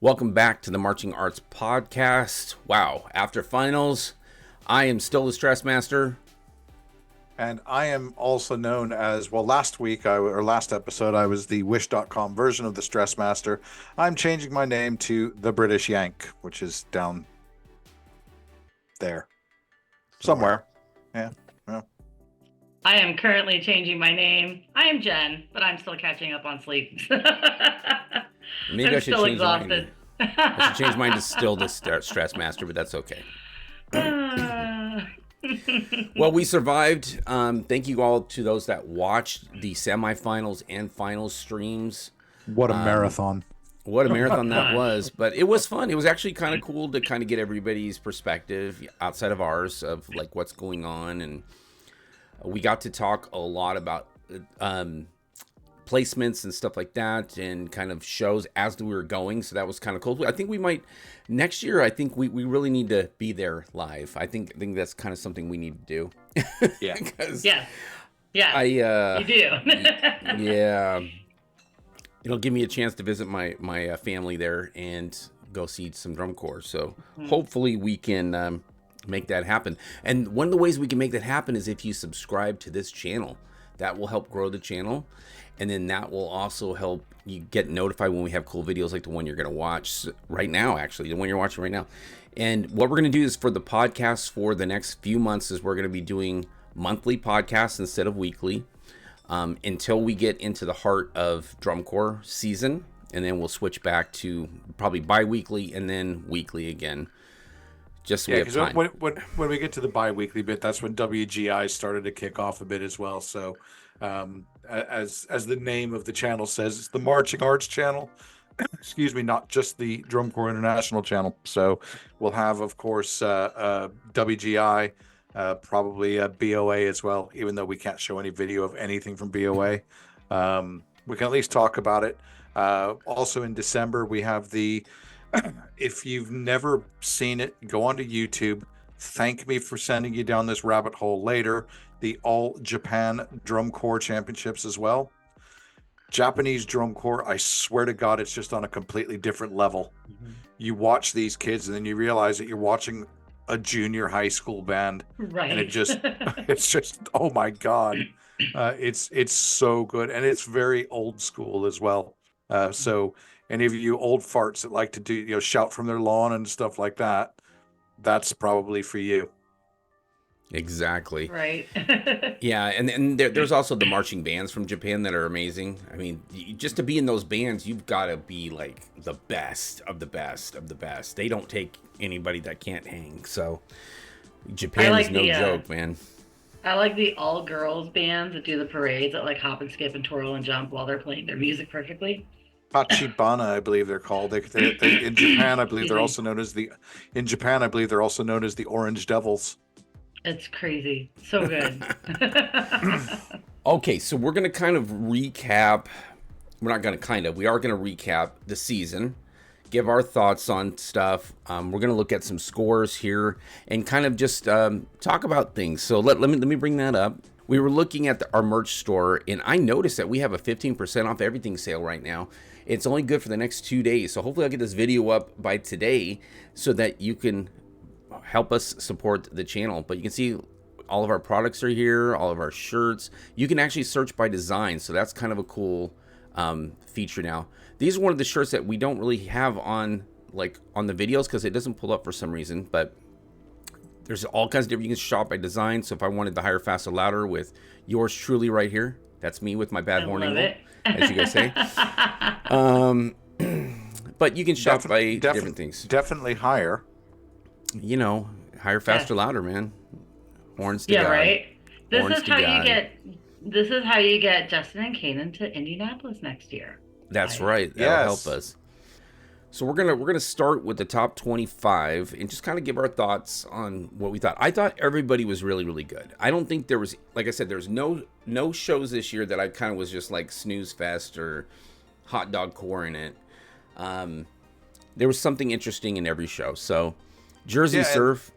Welcome back to the Marching Arts Podcast. Wow, after finals, I am still the Stress Master. And I am also known as, well, last episode, I was the Wish.com version of the Stress Master. I'm changing my name to the British Yank, which is down there. Somewhere. Yeah. I am currently changing my name. I am Jen, but I'm still catching up on sleep. Maybe I'm I should still change exhausted. mine. I should change mine to still the Stress Master, but that's okay. Well, we survived. Thank you all to those that watched the semifinals and finals streams. What a marathon. What a marathon that was. But it was fun. It was actually kind of cool to kind of get everybody's perspective outside of ours of like what's going on. And we got to talk a lot about placements and stuff like that and kind of shows as we were going. So that was kind of cool. I think we might next year. I think we really need to be there live. I think that's kind of something we need to do. Yeah. Yeah. You do. Yeah. It'll give me a chance to visit my family there and go see some drum corps. So hopefully we can make that happen. And one of the ways we can make that happen is if you subscribe to this channel. That will help grow the channel. And then that will also help you get notified when we have cool videos like the one you're going to watch right now, actually, the one you're watching right now. And what we're going to do is for the podcast for the next few months is we're going to be doing monthly podcasts instead of weekly until we get into the heart of drum corps season. And then we'll switch back to probably bi-weekly and then weekly again. Just so we have time. When we get to the bi-weekly bit, that's when WGI started to kick off a bit as well. So as the name of the channel says, it's the Marching Arts channel. Excuse me, not just the Drum Corps International channel. So we'll have, of course, WGI, probably BOA as well, even though we can't show any video of anything from BOA. We can at least talk about it. Also in December, we have the... If you've never seen it, go onto YouTube. Thank me for sending you down this rabbit hole later. The All Japan Drum Corps Championships as well. Japanese drum corps, I swear to God, it's just on a completely different level. Mm-hmm. You watch these kids and then you realize that you're watching a junior high school band. Right. And it's just, oh my God. It's so good. And it's very old school as well. So any of you old farts that like to do, shout from their lawn and stuff like that, that's probably for you. Exactly. Right. Yeah, and there's also the marching bands from Japan that are amazing. I mean, just to be in those bands, you've got to be like the best of the best of the best. They don't take anybody that can't hang. So Japan is no joke, man. I like the all-girls bands that do the parades that like hop and skip and twirl and jump while they're playing their music perfectly. Tachibana, I believe they're called. They in Japan, I believe they're also known as the Orange Devils. It's crazy. So good. Okay, so we're going to kind of recap. We are going to recap the season, give our thoughts on stuff. We're going to look at some scores here and kind of just talk about things. So let me bring that up. We were looking at our merch store, and I noticed that we have a 15% off everything sale right now. It's only good for the next 2 days. So hopefully I'll get this video up by today so that you can help us support the channel. But you can see all of our products are here, all of our shirts. You can actually search by design. So that's kind of a cool feature now. These are one of the shirts that we don't really have on the videos because it doesn't pull up for some reason. But there's all kinds of different, you can shop by design. So if I wanted the higher, faster, louder with yours truly right here, that's me with my bad horn angle, as you guys say. But you can shop by different things. Definitely higher. Higher, faster, louder, man. Horns to God. Yeah, right. This is how you get Justin and Kanan to Indianapolis next year. That's right. That'll help us. So we're gonna start with the top 25 and just kind of give our thoughts on what we thought. I thought everybody was really, really good. I don't think there was, like I said, there's no shows this year that I kind of was just like snooze fest or hot dog core in it. There was something interesting in every show. So Jersey Surf,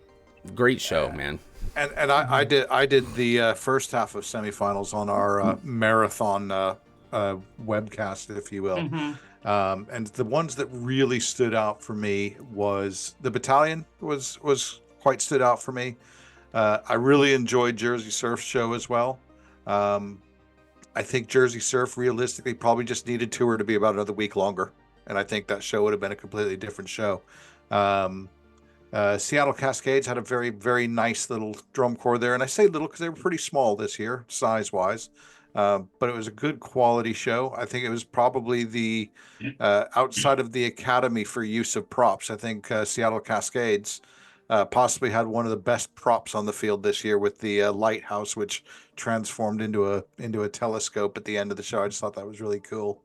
great show, man. And I did the first half of semifinals on our marathon webcast, if you will. Mm-hmm. And the ones that really stood out for me was the Battalion was quite stood out for me. I really enjoyed Jersey Surf's show as well. I think Jersey Surf realistically probably just needed tour to be about another week longer, and I think that show would have been a completely different show. Seattle Cascades had a very, very nice little drum corps there, and I say little because they were pretty small this year, size-wise. But it was a good quality show. I think it was probably the outside of the Academy for use of props. I think Seattle Cascades possibly had one of the best props on the field this year with the lighthouse, which transformed into a telescope at the end of the show. I just thought that was really cool.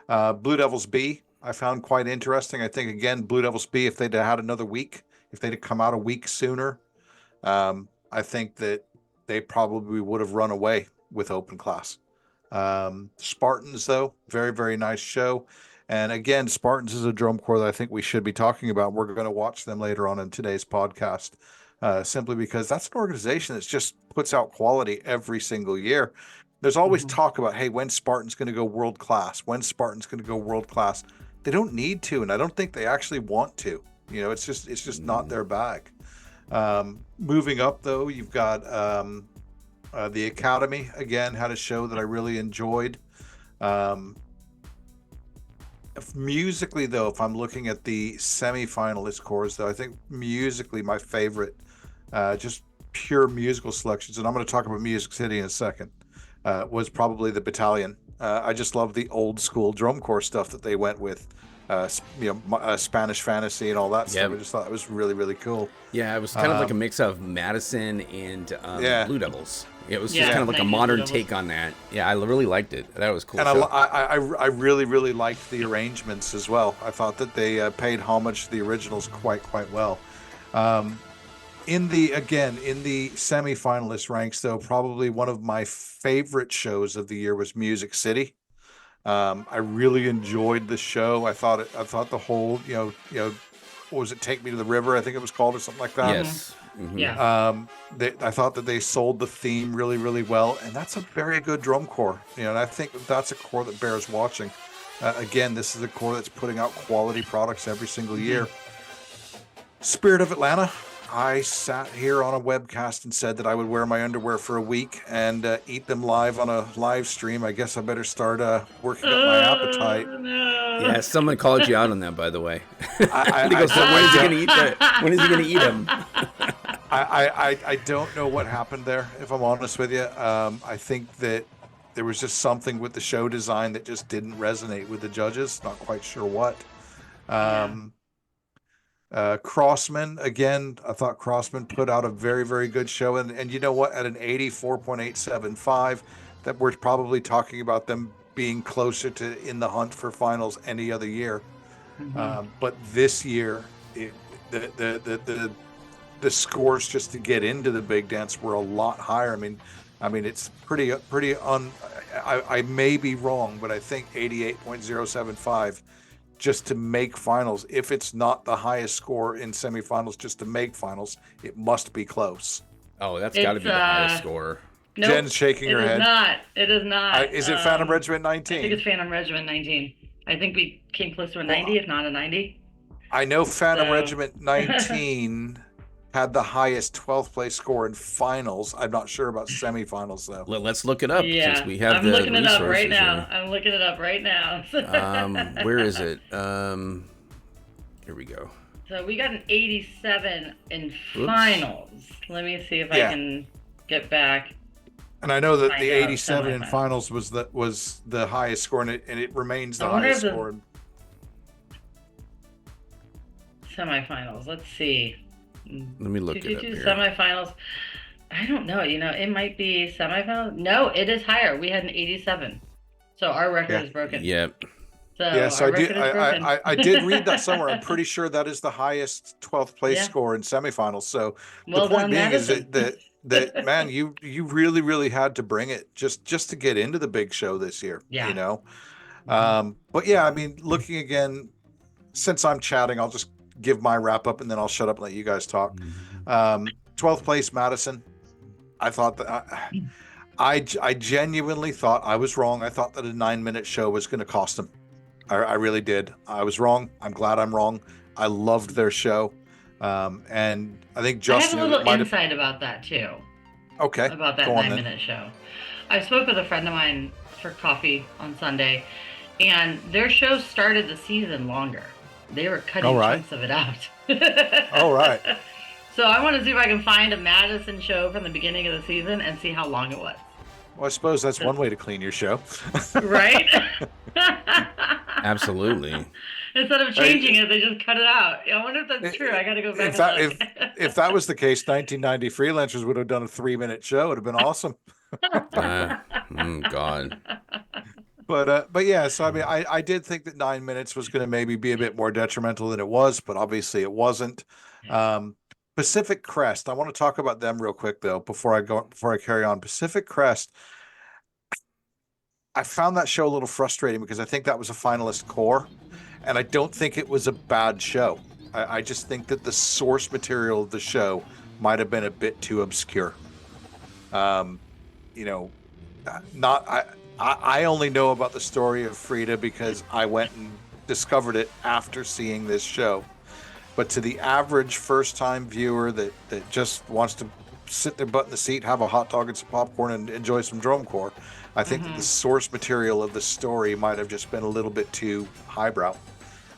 Blue Devils B, I found quite interesting. I think again, Blue Devils B, if they'd had another week, if they'd come out a week sooner, I think that they probably would have run away with open class. Spartans, though, very, very nice show. And again, Spartans is a drum corps that I think we should be talking about. We're going to watch them later on in today's podcast, simply because that's an organization that just puts out quality every single year. There's always talk about, hey, when's Spartans going to go world class? When's Spartans going to go world class? They don't need to, and I don't think they actually want to. You know, it's just not their bag. Moving up, though, you've got the Academy, again, had a show that I really enjoyed. Musically, though, if I'm looking at the semi-finalist corps, though, I think musically my favorite, just pure musical selections, and I'm going to talk about Music City in a second, was probably the Battalion. I just love the old school drum corps stuff that they went with. Spanish fantasy and all that stuff. I just thought it was really, really cool. Yeah, it was kind of like a mix of Madison and Blue Devils. It was just kind of like a modern take on that. Yeah, I really liked it. That was cool. And I really, really liked the arrangements as well. I thought that they paid homage to the originals quite well. In the semi-finalist ranks, though, probably one of my favorite shows of the year was Music City. I really enjoyed the show. I thought the whole, what was it? Take Me to the River, I think it was called, or something like that. Yes. Mm-hmm. Yeah. I thought that they sold the theme really, really well, and that's a very good drum corps. And I think that's a corps that bears watching. Again, this is a corps that's putting out quality products every single year. Spirit of Atlanta. I sat here on a webcast and said that I would wear my underwear for a week and eat them live on a live stream. I guess I better start working up my appetite. No. Yeah, someone called you out on that, by the way. I He goes, "So when is he going to eat that? When is he going to eat them?" I don't know what happened there, if I'm honest with you. I think that there was just something with the show design that just didn't resonate with the judges. Not quite sure what. Crossman, again, I thought Crossman put out a very, very good show. And you know what? At an 84.875, that we're probably talking about them being closer to in the hunt for finals any other year. But this year, the scores just to get into the big dance were a lot higher. I mean, it's pretty I may be wrong, but I think 88.075 just to make finals. If it's not the highest score in semifinals, just to make finals, it must be close. Oh, that's got to be the highest score. Nope, Jen's shaking her head. It is not. Is it Phantom Regiment 19? I think it's Phantom Regiment 19. I think we came close to a 90, if not a 90. I know Phantom Regiment 19 had the highest 12th place score in finals. I'm not sure about semifinals, though. Let's look it up since we have the resources. I'm looking it up right now. Where is it? Here we go. So we got an 87 in finals. Let me see if I can get back. And I know that the 87 in finals was the highest score, and it remains the highest score. Semifinals. Let's see. Let me look it up here. Semifinals. I don't know. It might be semifinals. No, it is higher. We had an 87. So our record is broken. Yep. So I did read that somewhere. I'm pretty sure that is the highest 12th place score in semifinals. So the point being is that man, you really, really had to bring it just to get into the big show this year. Yeah. But yeah, I mean, looking again, since I'm chatting, I'll just give my wrap up and then I'll shut up and let you guys talk. 12th place Madison. I thought that I genuinely thought I was wrong. I thought that a 9-minute show was going to cost them. I really did. I was wrong. I'm glad I'm wrong. I loved their show. And I think I have Justin, a it little might have. insight about that too, Okay, about that go on 9 then. minute show. I spoke with a friend of mine for coffee on Sunday, and their show started the season longer. They were cutting All right. chunks of it out. All right. So I want to see if I can find a Madison show from the beginning of the season and see how long it was. Well, I suppose that's one way to clean your show. Right? Absolutely. Instead of changing it, they just cut it out. I wonder if that's true. I got to go back and look. If that was the case, 1990 Freelancers would have done a 3-minute show. It would have been awesome. God. But yeah, so I mean, I did think that 9 minutes was going to maybe be a bit more detrimental than it was, but obviously it wasn't. Pacific Crest. I want to talk about them real quick though before I carry on. Pacific Crest. I found that show a little frustrating because I think that was a finalist core, and I don't think it was a bad show. I just think that the source material of the show might have been a bit too obscure. You know, I only know about the story of Frida because I went and discovered it after seeing this show. But to the average first-time viewer that just wants to sit their butt in the seat, have a hot dog and some popcorn, and enjoy some drum corps, I think that the source material of the story might have just been a little bit too highbrow.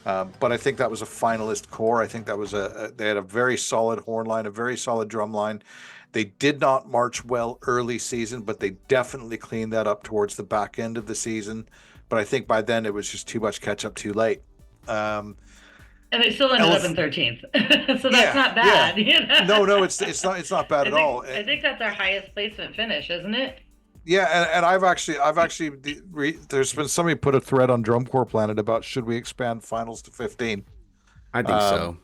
But I think that was a finalist core. I think that was they had a very solid horn line, a very solid drum line. They did not march well early season, but they definitely cleaned that up towards the back end of the season. But I think by then it was just too much catch up too late. And they still ended up in 13th, so that's not bad. Yeah. You know? No, it's not bad at all. I think that's our highest placement finish, isn't it? Yeah, and I've actually there's been somebody put a thread on Drum Corps Planet about should we expand finals to 15. I think so.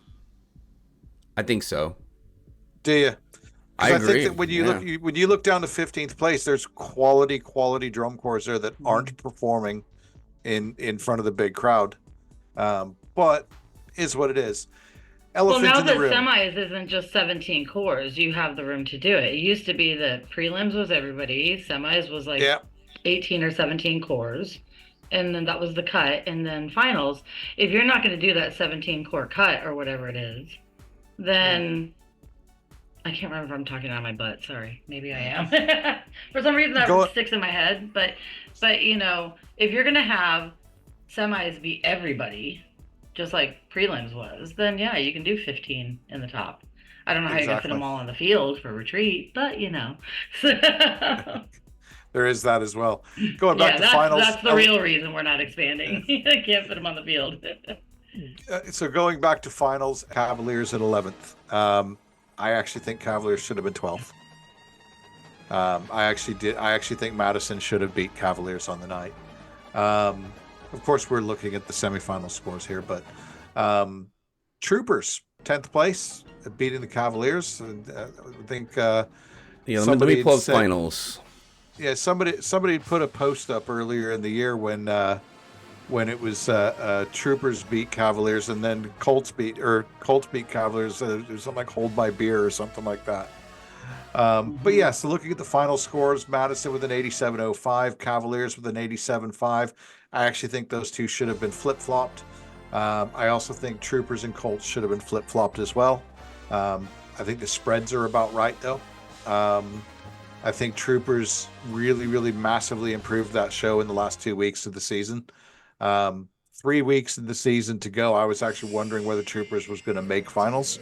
I think so. Do you? I agree. think that when you look down to 15th place, there's quality drum corps there that aren't performing in front of the big crowd. But is what it is. Elephant now in the that room. semis isn't just 17 cores, you have the room to do it. It used to be that prelims was everybody, semis was like 18 or 17 cores, and then that was the cut, and then finals. If you're not going to do that 17 core cut or whatever it is, then I can't remember if I'm talking out of my butt. Sorry, maybe I am. For some reason that sticks in my head. But you know, if you're going to have semis be everybody, just like prelims was, then yeah, you can do 15 in the top. I don't know how you're gonna fit them all on the field for retreat, but you know. There is that as well. Going back to finals. That's the real reason we're not expanding. I can't fit them on the field. So going back to finals, Cavaliers at 11th. I actually think Cavaliers should have been 12th. I actually think Madison should have beat Cavaliers on the night. Of course, we're looking at the semifinal scores here, but Troopers, 10th place, beating the Cavaliers. And, I think let me pull up finals. Yeah, somebody put a post up earlier in the year when it was Troopers beat Cavaliers and then Colts beat Cavaliers. It was something like Hold My Beer or something like that. But yeah, so looking at the final scores, Madison with an 87.05, Cavaliers with an 87.5. I actually think those two should have been flip-flopped. I also think Troopers and Colts should have been flip-flopped as well. I think the spreads are about right, though. I think Troopers really, really massively improved that show in the last 2 weeks of the season. 3 weeks of the season to go, I was actually wondering whether Troopers was going to make finals.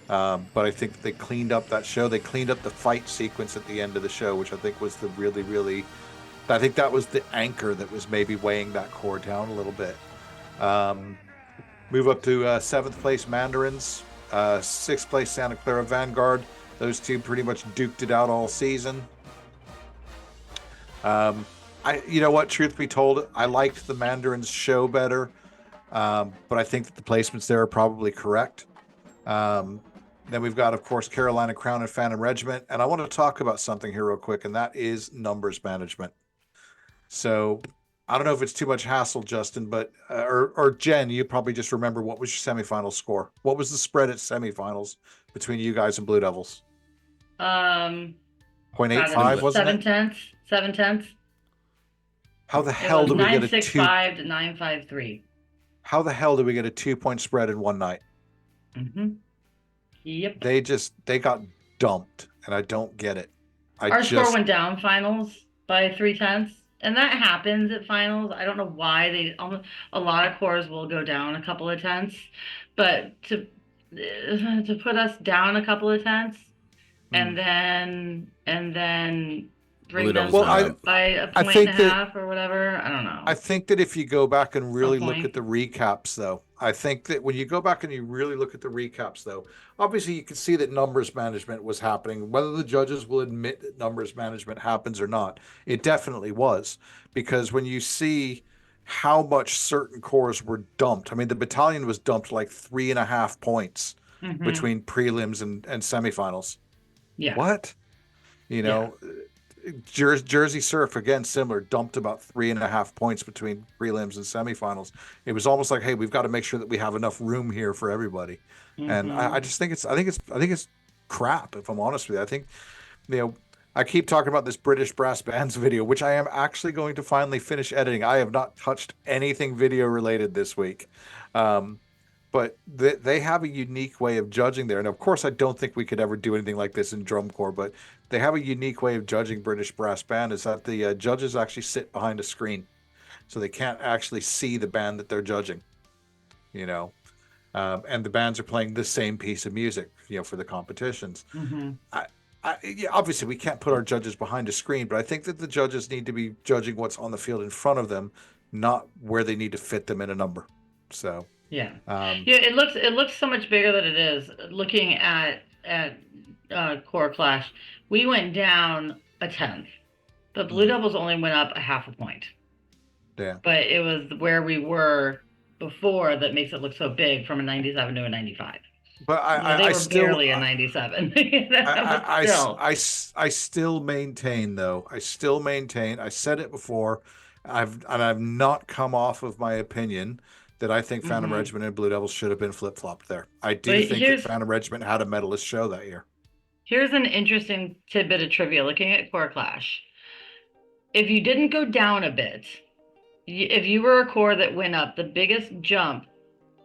But I think they cleaned up that show. They cleaned up the fight sequence at the end of the show, which I think was the really, really... I think that was the anchor that was maybe weighing that core down a little bit. Move up to 7th place Mandarins, 6th place Santa Clara Vanguard. Those two pretty much duked it out all season. You know what, truth be told, I liked the Mandarins show better, but I think that the placements there are probably correct. Then we've got, of course, Carolina Crown and Phantom Regiment. And I want to talk about something here real quick, and that is numbers management. So I don't know if it's too much hassle, Justin, but or Jen, you probably just remember what was your semifinal score. What was the spread at semifinals between you guys and Blue Devils? 0.85, wasn't it? 7/10. How the hell do we get a 965 to 953? how the hell did we get a 2-point spread in one night? Yep. They got dumped, and I don't get it. Our score went down finals by 0.3, and that happens at finals. I don't know why a lot of cores will go down a couple of tenths, but to put us down a couple of tenths and then bring them up by a point and a half or whatever. I don't know. I think that if you go back and really look at the recaps, though, I think that when you go back and you really look at the recaps, though, obviously you can see that numbers management was happening. Whether the judges will admit that numbers management happens or not, it definitely was. Because when you see how much certain cores were dumped, I mean, the battalion was dumped like 3.5 points between prelims and semifinals. Yeah. What? You know, Jersey Surf, again, similar, dumped about 3.5 points between prelims and semifinals. It was almost like, hey, we've got to make sure that we have enough room here for everybody. And I just think I think it's crap, if I'm honest with you. I think, I keep talking about this British brass bands video, which I am actually going to finally finish editing. I have not touched anything video related this week. But they have a unique way of judging there. And of course, I don't think we could ever do anything like this in drum corps, but they have a unique way of judging British brass band, is that the judges actually sit behind a screen. So they can't actually see the band that they're judging, and the bands are playing the same piece of music, for the competitions. Obviously we can't put our judges behind a screen, but I think that the judges need to be judging what's on the field in front of them, not where they need to fit them in a number. So. Yeah. It looks so much bigger than it is. Looking at Core Clash, we went down a tenth. The Blue Devils only went up a half a point. Yeah. But it was where we were before that makes it look so big, from a 97 to a 95. But they were barely a 97. I still maintain, though. I said it before. I've not come off of my opinion that I think Phantom Regiment and Blue Devils should have been flip-flopped there. I do think that Phantom Regiment had a medalist show that year. Here's an interesting tidbit of trivia looking at Core Clash. If you didn't go down a bit, if you were a corps that went up, the biggest jump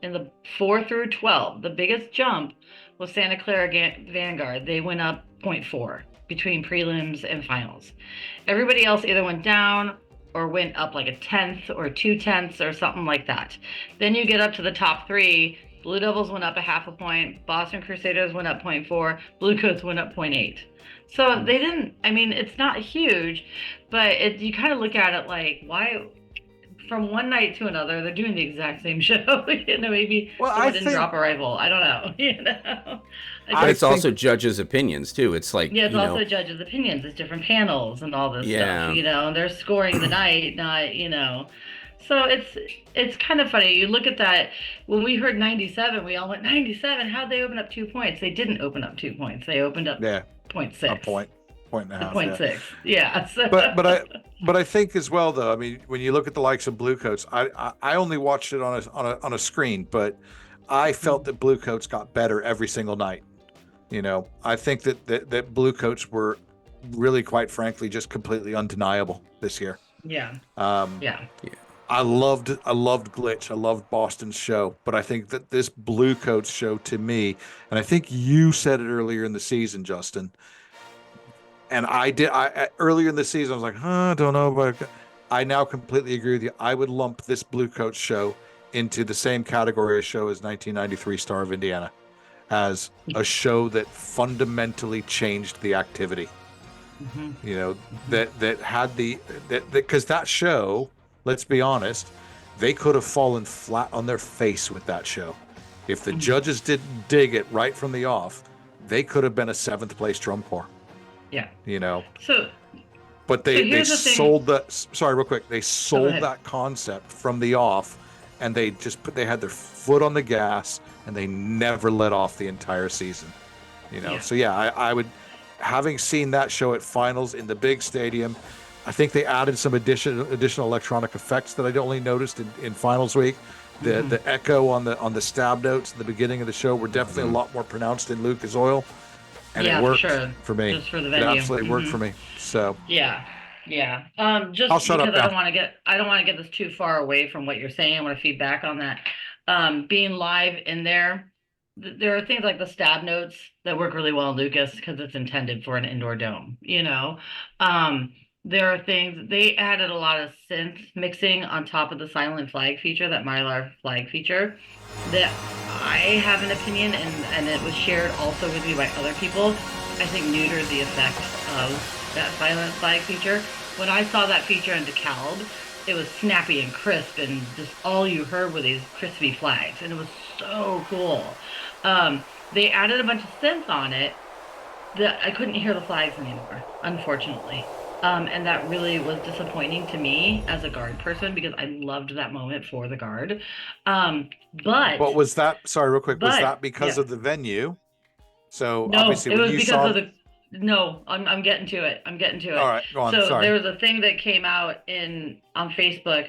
in the 4 through 12, the biggest jump was Santa Clara Vanguard. They went up 0.4 between prelims and finals. Everybody else either went down or went up like a tenth or 0.2 or something like that. Then you get up to the top three. Blue Devils went up a half a point. Boston Crusaders went up 0.4. Bluecoats went up 0.8. So they didn't, it's not huge, but you kind of look at it like, why, from one night to another, they're doing the exact same show. Maybe someone didn't drop a rifle. I don't know. It's also judges' opinions too. It's like it's also judges' opinions. It's different panels and all this stuff. And they're scoring the night, not. So it's kind of funny. You look at that. When we heard 97, we all went 97. How'd they open up 2 points? They didn't open up 2 points. They opened up 0.6. A point and a half. 0.6. Yeah. So. But I think as well, though. When you look at the likes of Bluecoats, I only watched it on a screen, but I felt that Bluecoats got better every single night. I think that Bluecoats were really, quite frankly, just completely undeniable this year. Yeah. I loved Glitch. I loved Boston's show, but I think that this Bluecoats show, to me, and I think you said it earlier in the season, Justin, and I did. Earlier in the season, I was like, I don't know, but I now completely agree with you. I would lump this Bluecoats show into the same category of show as 1993 Star of Indiana, as a show that fundamentally changed the activity. That had because that show, let's be honest, they could have fallen flat on their face with that show. If the judges didn't dig it right from the off, they could have been a 7th place drum corps. Yeah. But they sold that. Sorry, real quick. They sold that concept from the off, and they had their foot on the gas, and they never let off the entire season. So I would, having seen that show at finals in the big stadium, I think they added some additional electronic effects that I'd only noticed in finals week. The echo on the stab notes at the beginning of the show were definitely a lot more pronounced in Lucas Oil, and it worked for me. Just for the venue. It absolutely worked for me. So yeah, Yeah. Just I'll shut up because now. I don't want to get this too far away from what you're saying. I want to feed back on that. Being live in there, there are things like the stab notes that work really well in Lucas because it's intended for an indoor dome, you know. There are things they added a lot of synth mixing on top of the silent flag feature, that Mylar flag feature, that I have an opinion, and it was shared also with me by other people. I think neutered the effect of that silent flag feature. When I saw that feature in DeKalb, it was snappy and crisp, and just all you heard were these crispy flags, and it was so cool. They added a bunch of synth on it that I couldn't hear the flags anymore, unfortunately. And that really was disappointing to me as a guard person because I loved that moment for the guard. But was that, sorry, real quick, was that because yeah. of the venue? So No, obviously it when was you because saw, of the. No, I'm getting to it. I'm getting to it. all right, go on, So sorry. there was a thing that came out on Facebook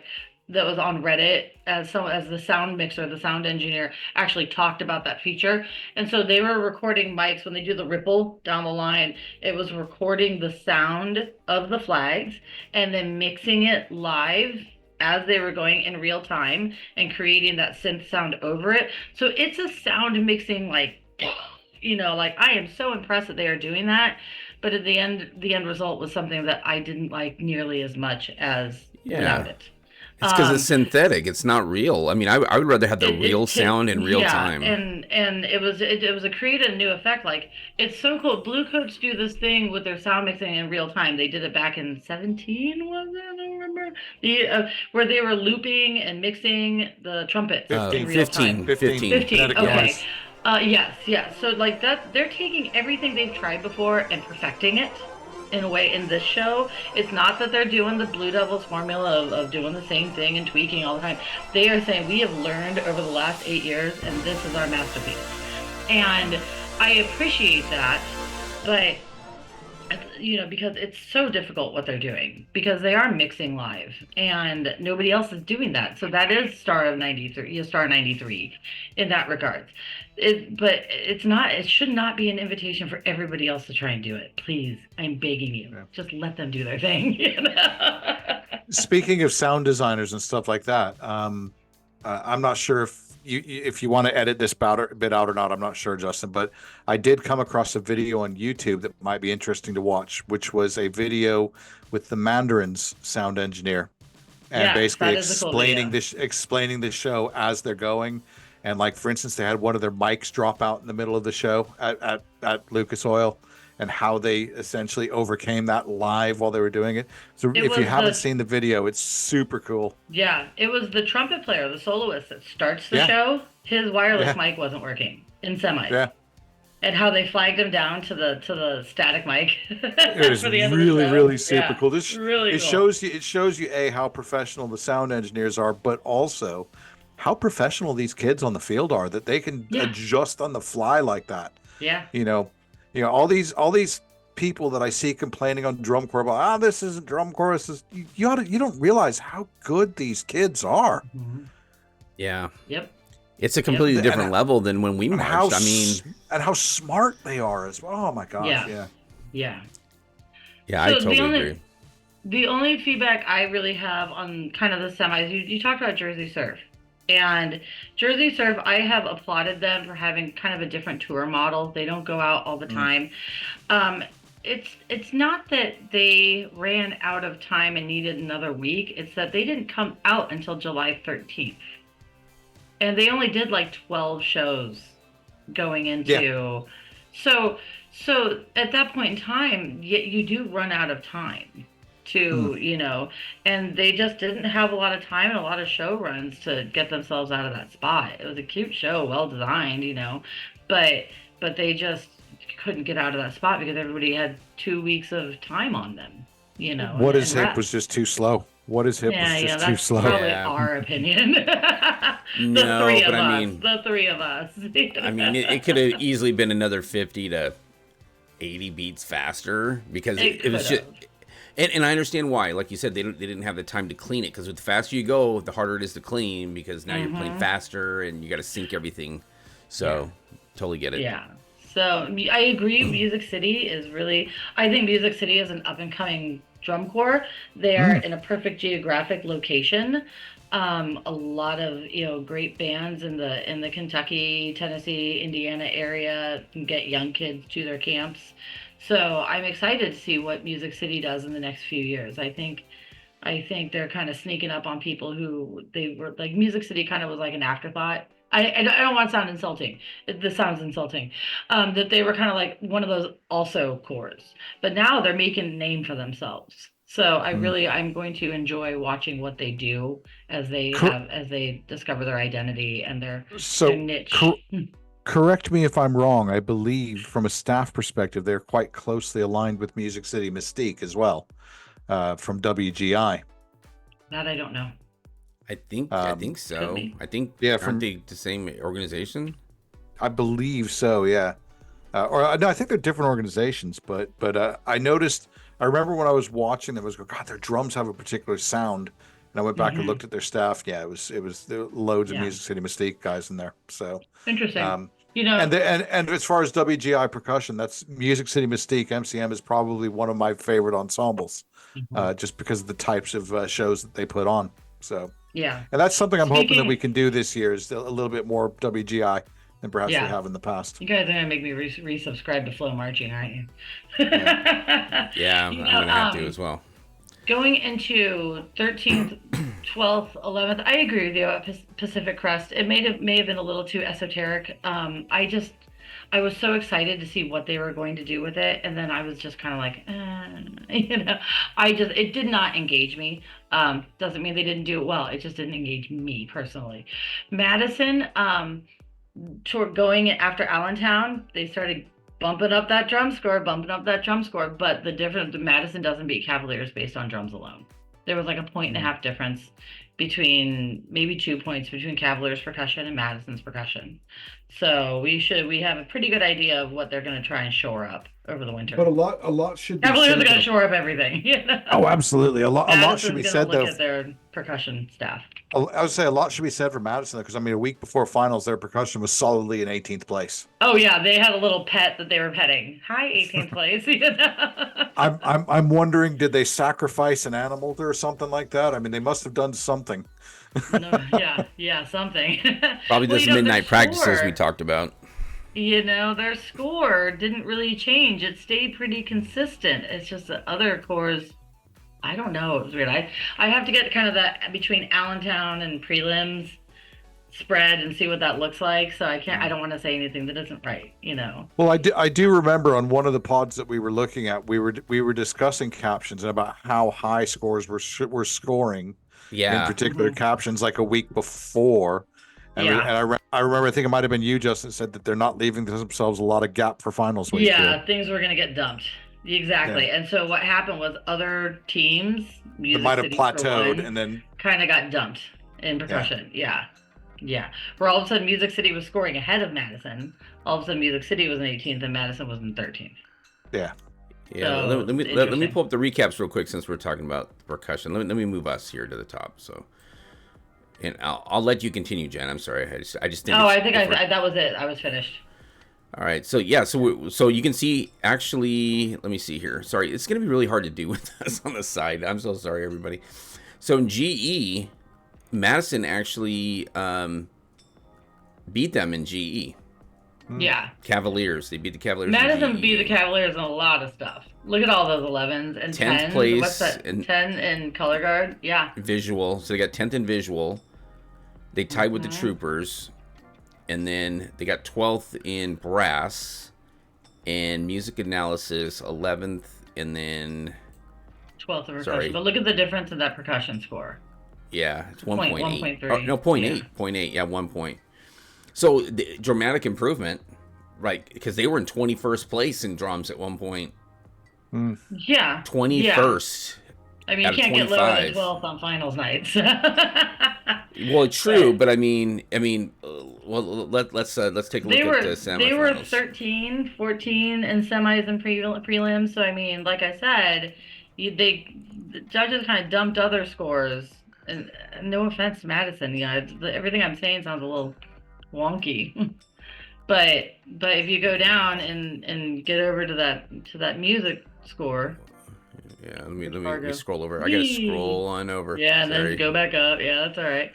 that was on Reddit as the sound mixer, the sound engineer actually talked about that feature. And so they were recording mics when they do the ripple down the line. It was recording the sound of the flags and then mixing it live as they were going in real time and creating that synth sound over it. So it's a sound mixing like like I am so impressed that they are doing that. But at the end result was something that I didn't like nearly as much as without it. It's because it's synthetic. It's not real. I mean, I would rather have the real sound in real time. And it was a create a new effect. Like it's so cool. Blue Coats do this thing with their sound mixing in real time. They did it back in 17, was it? I don't remember. Where they were looping and mixing the trumpets in real time. 15. Okay. Yes. So like that, they're taking everything they've tried before and perfecting it. In a way, in this show, it's not that they're doing the Blue Devils formula of doing the same thing and tweaking all the time. They are saying, we have learned over the last 8 years, and this is our masterpiece. And I appreciate that, but because it's so difficult what they're doing, because they are mixing live and nobody else is doing that. So that is Star 93 in that regard. But it should not be an invitation for everybody else to try and do it. Please, I'm begging you, just let them do their thing. Speaking of sound designers and stuff like that, I'm not sure if you want to edit this bit out or not. I'm not sure, Justin, but I did come across a video on YouTube that might be interesting to watch, which was a video with the Mandarin's sound engineer, and basically explaining the show as they're going. And like, for instance, they had one of their mics drop out in the middle of the show at Lucas Oil, and how they essentially overcame that live while they were doing it. So if you haven't seen the video, it's super cool. Yeah, it was the trumpet player, the soloist that starts the show. His wireless mic wasn't working in semis. Yeah. And how they flagged him down to the static mic. It was really super cool. Really it cool. shows you how professional the sound engineers are, but also how professional these kids on the field are, that they can adjust on the fly like that. Yeah. All these people that I see complaining on drum corps about, this isn't drum corps. You don't realize how good these kids are. Mm-hmm. Yeah. Yep. It's a completely different level than when we marched. And how smart they are as well. Oh my gosh. Yeah. Yeah, I totally agree. The only feedback I really have on kind of the semis, you talked about Jersey Surf. And Jersey Surf, I have applauded them for having kind of a different tour model. They don't go out all the time. It's not that they ran out of time and needed another week. It's that they didn't come out until July 13th. And they only did like 12 shows going into. So at that point in time, you do run out of time to, and they just didn't have a lot of time and a lot of show runs to get themselves out of that spot. It was a cute show, well designed, but they just couldn't get out of that spot because everybody had 2 weeks of time on them, What is hip was just too slow. What is hip was just too slow. Probably our opinion. The three of us. I mean, it could have easily been another 50 to 80 beats faster, because it was just. And I understand why. Like you said, they didn't have the time to clean it, because the faster you go, the harder it is to clean, because now you're playing faster and you got to sync everything. So totally get it. Yeah. So I agree. Music City is really. I think Music City is an up and coming drum corps. They are in a perfect geographic location. A lot of great bands in the Kentucky, Tennessee, Indiana area can get young kids to their camps. So I'm excited to see what Music City does in the next few years. I think they're kind of sneaking up on people who they were like. Music City kind of was like an afterthought. I don't want to sound insulting. This sounds insulting. That they were kind of like one of those also cores, but now they're making a name for themselves. So I'm going to enjoy watching what they do as they discover their identity and their niche. Correct me if I'm wrong. I believe from a staff perspective, they're quite closely aligned with Music City Mystique as well, from WGI. That I don't know. I think so. I think aren't they the same organization? I believe so. Yeah. Or no, I think they're different organizations. But I noticed. I remember when I was watching them, I was going, God, their drums have a particular sound. And I went back and looked at their staff. Yeah, it was there were loads of Music City Mystique guys in there. So interesting. And as far as WGI percussion, that's Music City Mystique. MCM is probably one of my favorite ensembles, just because of the types of shows that they put on. So and that's something I'm hoping that we can do this year is a little bit more WGI than perhaps we have in the past. You guys are gonna make me resubscribe to Flow Marching, aren't you? Yeah, I'm gonna have to as well. Going into 13th, 12th, 11th, I agree with you about Pacific Crest. It may have been a little too esoteric. I was so excited to see what they were going to do with it, and then I was just kind of like, it did not engage me. Doesn't mean they didn't do it well. It just didn't engage me personally. Madison, going after Allentown, they started bumping up that drum score, but the difference, Madison doesn't beat Cavaliers based on drums alone. There was like a 1.5 difference between, maybe 2 points between Cavaliers percussion and Madison's percussion. So we have a pretty good idea of what they're going to try and shore up over the winter. But a lot should be Cavaliers are going to shore up everything. Oh, absolutely. A lot should be said though. Look at their percussion staff. I would say a lot should be said for Madison because a week before finals, their percussion was solidly in 18th place. Oh yeah, they had a little pet that they were petting. Hi, 18th place. I'm wondering, did they sacrifice an animal or something like that? They must have done something. Something. Probably those midnight practices we talked about. Their score didn't really change. It stayed pretty consistent. It's just the other cores, I don't know. It was weird. I have to get kind of that between Allentown and prelims spread and see what that looks like. So I don't want to say anything that isn't right, Well, I do remember on one of the pods that we were looking at, we were discussing captions and about how high scores were scoring. Yeah. In particular captions like a week before. And I remember, I think it might have been you, Justin, said that they're not leaving themselves a lot of gap for finals week. Yeah, things were going to get dumped. Exactly. Yeah. And so what happened was other teams might have plateaued and then kind of got dumped in percussion. Yeah. Where all of a sudden Music City was scoring ahead of Madison. All of a sudden Music City was in 18th and Madison was in 13th. Yeah. Yeah, so, let me pull up the recaps real quick since we're talking about the percussion. Let me move us here to the top. So, and I'll let you continue, Jen. I'm sorry, I just think. Oh, I think that was it. I was finished. All right, so yeah, so you can see actually. Let me see here. Sorry, it's gonna be really hard to do with us on the side. I'm so sorry, everybody. So in GE, Madison actually beat them in GE. Yeah. Cavaliers. They beat the Cavaliers. Madison beat the Cavaliers in a lot of stuff. Look at all those 11s and 10th 10s. Place. What's that? 10 in color guard. Yeah. Visual. So they got 10th in visual. They tied with the Troopers. And then they got 12th in brass and music analysis, 11th, and then 12th in percussion. But look at the difference in that percussion score. Yeah, it's 1.8. 1.3. No, 0.8. Yeah. 0.8. Yeah, 1 point. So the dramatic improvement, right? Because they were in 21st place in drums at one point. Yeah. 21st. I mean, you can't get lower than 12th on finals nights. Well, true, but let's take a look at the semifinals. They were 13, 14 in semis and prelims. So I mean, like I said, the judges kind of dumped other scores. And no offense to Madison, everything I'm saying sounds a little wonky. But if you go down and get over to that music score, Yeah, let me scroll over. I gotta scroll on over. Yeah, and then go back up. Yeah, that's all right.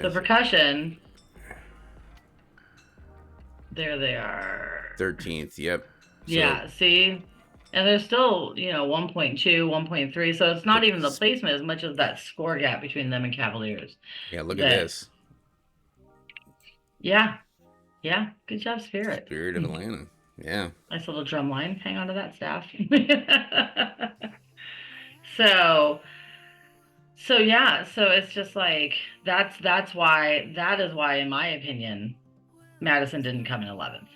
So percussion. There they are. 13th. Yep. So, yeah. See, and there's still 1.2, 1.3. So it's not even the placement as much as that score gap between them and Cavaliers. Yeah. Look at this. Yeah. Yeah. Good job, Spirit. Spirit of Atlanta. Yeah. Nice little drum line. Hang on to that, staff. So yeah, so it's just like that is why, in my opinion, Madison didn't come in 11th.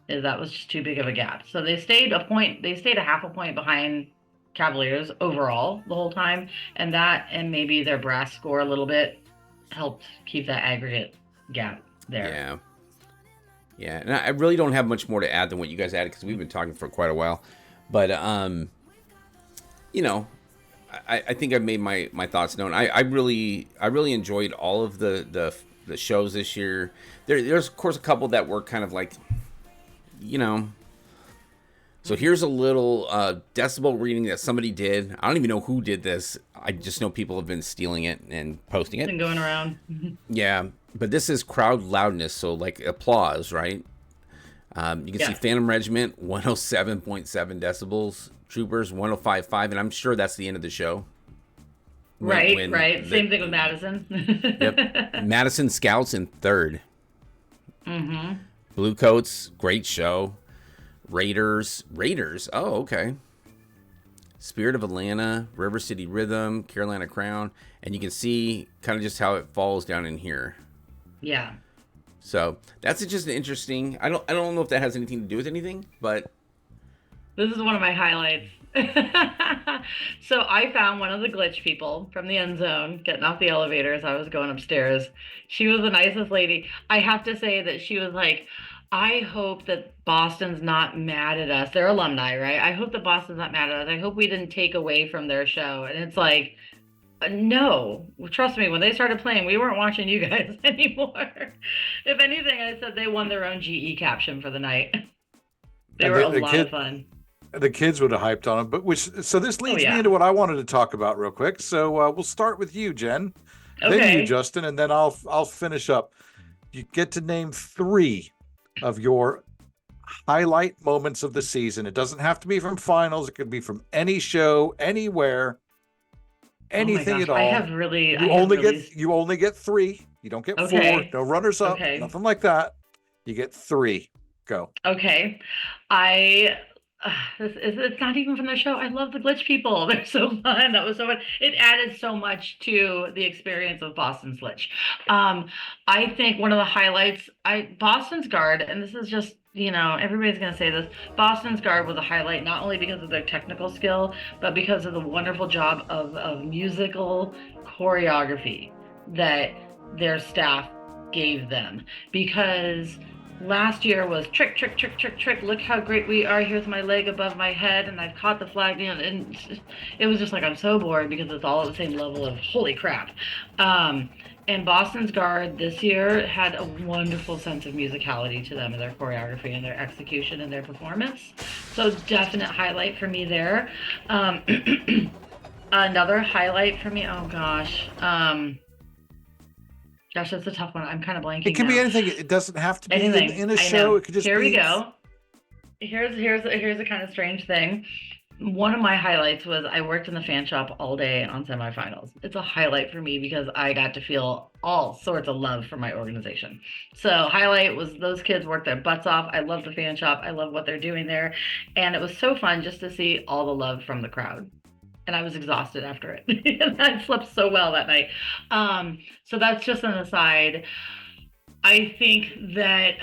Is that was just too big of a gap. So they stayed a half a point behind Cavaliers overall the whole time, and maybe their brass score a little bit helped keep that aggregate gap there. Yeah. Yeah, and I really don't have much more to add than what you guys added because we've been talking for quite a while. But I think I've made my thoughts known. I really enjoyed all of the shows this year. There's of course a couple that were kind of like, So here's a little decibel reading that somebody did. I don't even know who did this. I just know people have been stealing it and posting it. It's been going around. Yeah, but this is crowd loudness, so like applause, right? You can see Phantom Regiment 107.7 decibels. Troopers 105.5, and I'm sure that's the end of the show. Right. Same thing with Madison. Yep. Madison Scouts in 3rd. Mm-hmm. Bluecoats, great show. Raiders. Oh, okay. Spirit of Atlanta, River City Rhythm, Carolina Crown, and you can see kind of just how it falls down in here. Yeah. So that's just an interesting. I don't know if that has anything to do with anything, but. This is one of my highlights. So I found one of the glitch people from the end zone getting off the elevator as I was going upstairs. She was the nicest lady. I have to say that she was like, I hope that Boston's not mad at us. They're alumni, right? I hope that Boston's not mad at us. I hope we didn't take away from their show. And it's like, no, trust me, when they started playing, we weren't watching you guys anymore. If anything, I said they won their own GE caption for the night. They were a lot of fun. The kids would have hyped on them, so this leads me into what I wanted to talk about real quick. So we'll start with you, Jen, then you, Justin, and then I'll finish up. You get to name 3 of your highlight moments of the season. It doesn't have to be from finals. It could be from any show, anywhere, anything at all. You only get 3. You don't get 4. No runners up. Nothing like that. You get 3. Go. Okay. It's not even from the show. I love the glitch people. They're so fun. That was so fun. It added so much to the experience of Boston's glitch. I think one of the highlights, Boston's guard, and this is just, everybody's going to say this, Boston's guard was a highlight, not only because of their technical skill, but because of the wonderful job of musical choreography that their staff gave them. Because last year was trick, trick, trick, trick, trick. Look how great we are. Here's my leg above my head, and I've caught the flag. And it was just like, I'm so bored because it's all at the same level of holy crap. And Boston's guard this year had a wonderful sense of musicality to them and their choreography and their execution and their performance. So definite highlight for me there. Another highlight for me. Oh gosh. Gosh, that's a tough one. I'm kind of blanking. It can be anything. It doesn't have to be in a show. It could just be. Here we go. Here's a kind of strange thing. One of my highlights was I worked in the fan shop all day on semifinals. It's a highlight for me because I got to feel all sorts of love for my organization. So highlight was those kids worked their butts off. I love the fan shop. I love what they're doing there. And it was so fun just to see all the love from the crowd. And I was exhausted after it. And I slept so well that night. So that's just an aside. I think that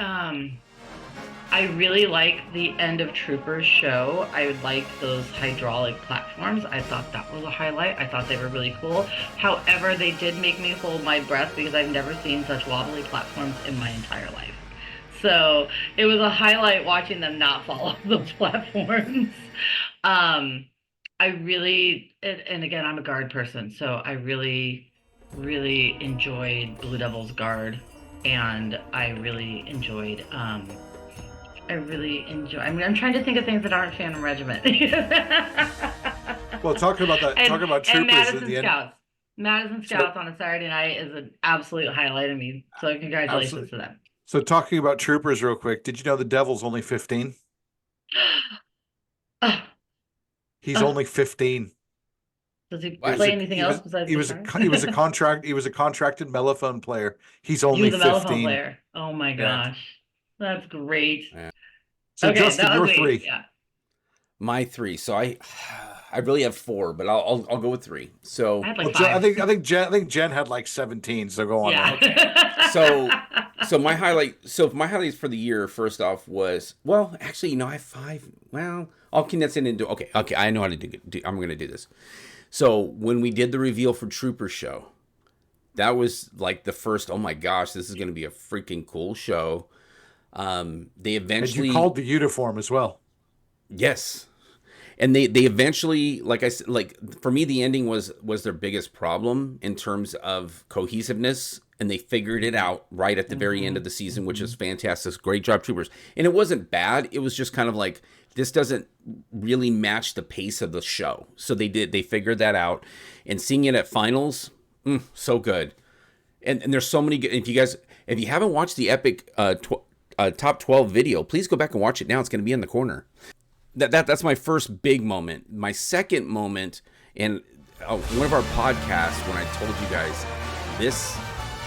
I really like the end of Troopers show. I would like those hydraulic platforms. I thought that was a highlight. I thought they were really cool. However, they did make me hold my breath because I've never seen such wobbly platforms in my entire life. So it was a highlight watching them not fall off those platforms. I really, and again, I'm a guard person, so I really, really enjoyed Blue Devils guard, and I really enjoyed, I'm trying to think of things that aren't Phantom Regiment. Well, talking about that, talking about troopers Madison at the end. Scouts. Madison Scouts on a Saturday night is an absolute highlight of me. So congratulations to them. So talking about troopers real quick, did you know the Devil's only 15? He's only 15. Does he play anything else besides he was a contracted mellophone player. He's only 15. Mellophone player. Oh my gosh. That's great. Yeah. So okay, Justin, your 3. Yeah. My 3. So I really have 4, but I'll go with 3. So I had like 5. I think Jen had like 17. So go on. Yeah. Okay. So my highlights for the year, first off, was, well, actually, I have 5. Well, I'll condense it into, okay, I know how to do I'm going to do this. So when we did the reveal for Trooper Show, that was like the first, oh my gosh, this is going to be a freaking cool show. They eventually... And you called the uniform as well. Yes. And they eventually, like I said, like for me, the ending was their biggest problem in terms of cohesiveness. And they figured it out right at the very end of the season, which is fantastic. Great job, Troopers. And it wasn't bad. It was just kind of like, this doesn't really match the pace of the show. So they figured that out. And seeing it at finals, so good. And there's so many good, if you haven't watched the epic top 12 video, please go back and watch it now. It's going to be in the corner. That's my first big moment. My second moment, and one of our podcasts, when I told you guys, this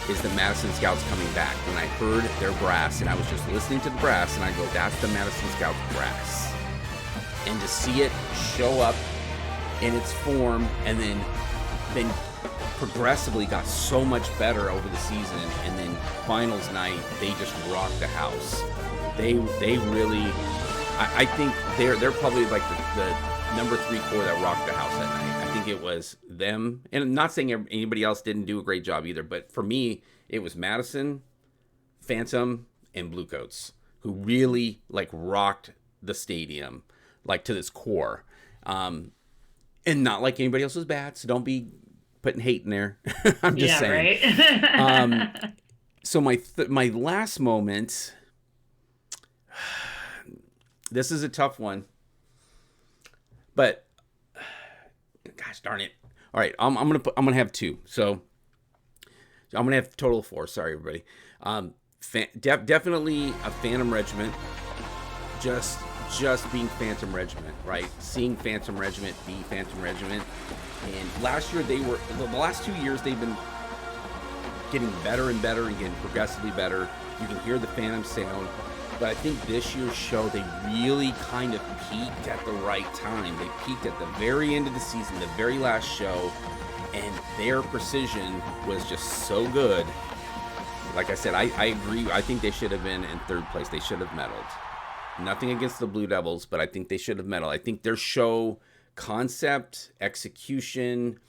is the Madison Scouts coming back. When I heard their brass, and I was just listening to the brass, and I go, that's the Madison Scouts brass. And to see it show up in its form, and then progressively got so much better over the season, and then finals night, they just rocked the house. They really, I think they're probably like the number 3 core that rocked the house that night. I think it was them, and I'm not saying anybody else didn't do a great job either, but for me, it was Madison, Phantom, and Bluecoats who really like rocked the stadium, like to this core, and not like anybody else was bad. So don't be putting hate in there. I'm just saying. Right? So my last moment. This is a tough one, but gosh darn it! All right, I'm gonna have 2. So I'm gonna have a total of 4. Sorry, everybody. Definitely a Phantom Regiment. Just being Phantom Regiment, right? Seeing Phantom Regiment be Phantom Regiment, and last year the last 2 years they've been getting better and better and getting progressively better. You can hear the Phantom sound. But I think this year's show, they really kind of peaked at the right time. They peaked at the very end of the season, the very last show, and their precision was just so good. Like I said, I agree. I think they should have been in 3rd place. They should have medaled. Nothing against the Blue Devils, but I think they should have medaled. I think their show concept, execution,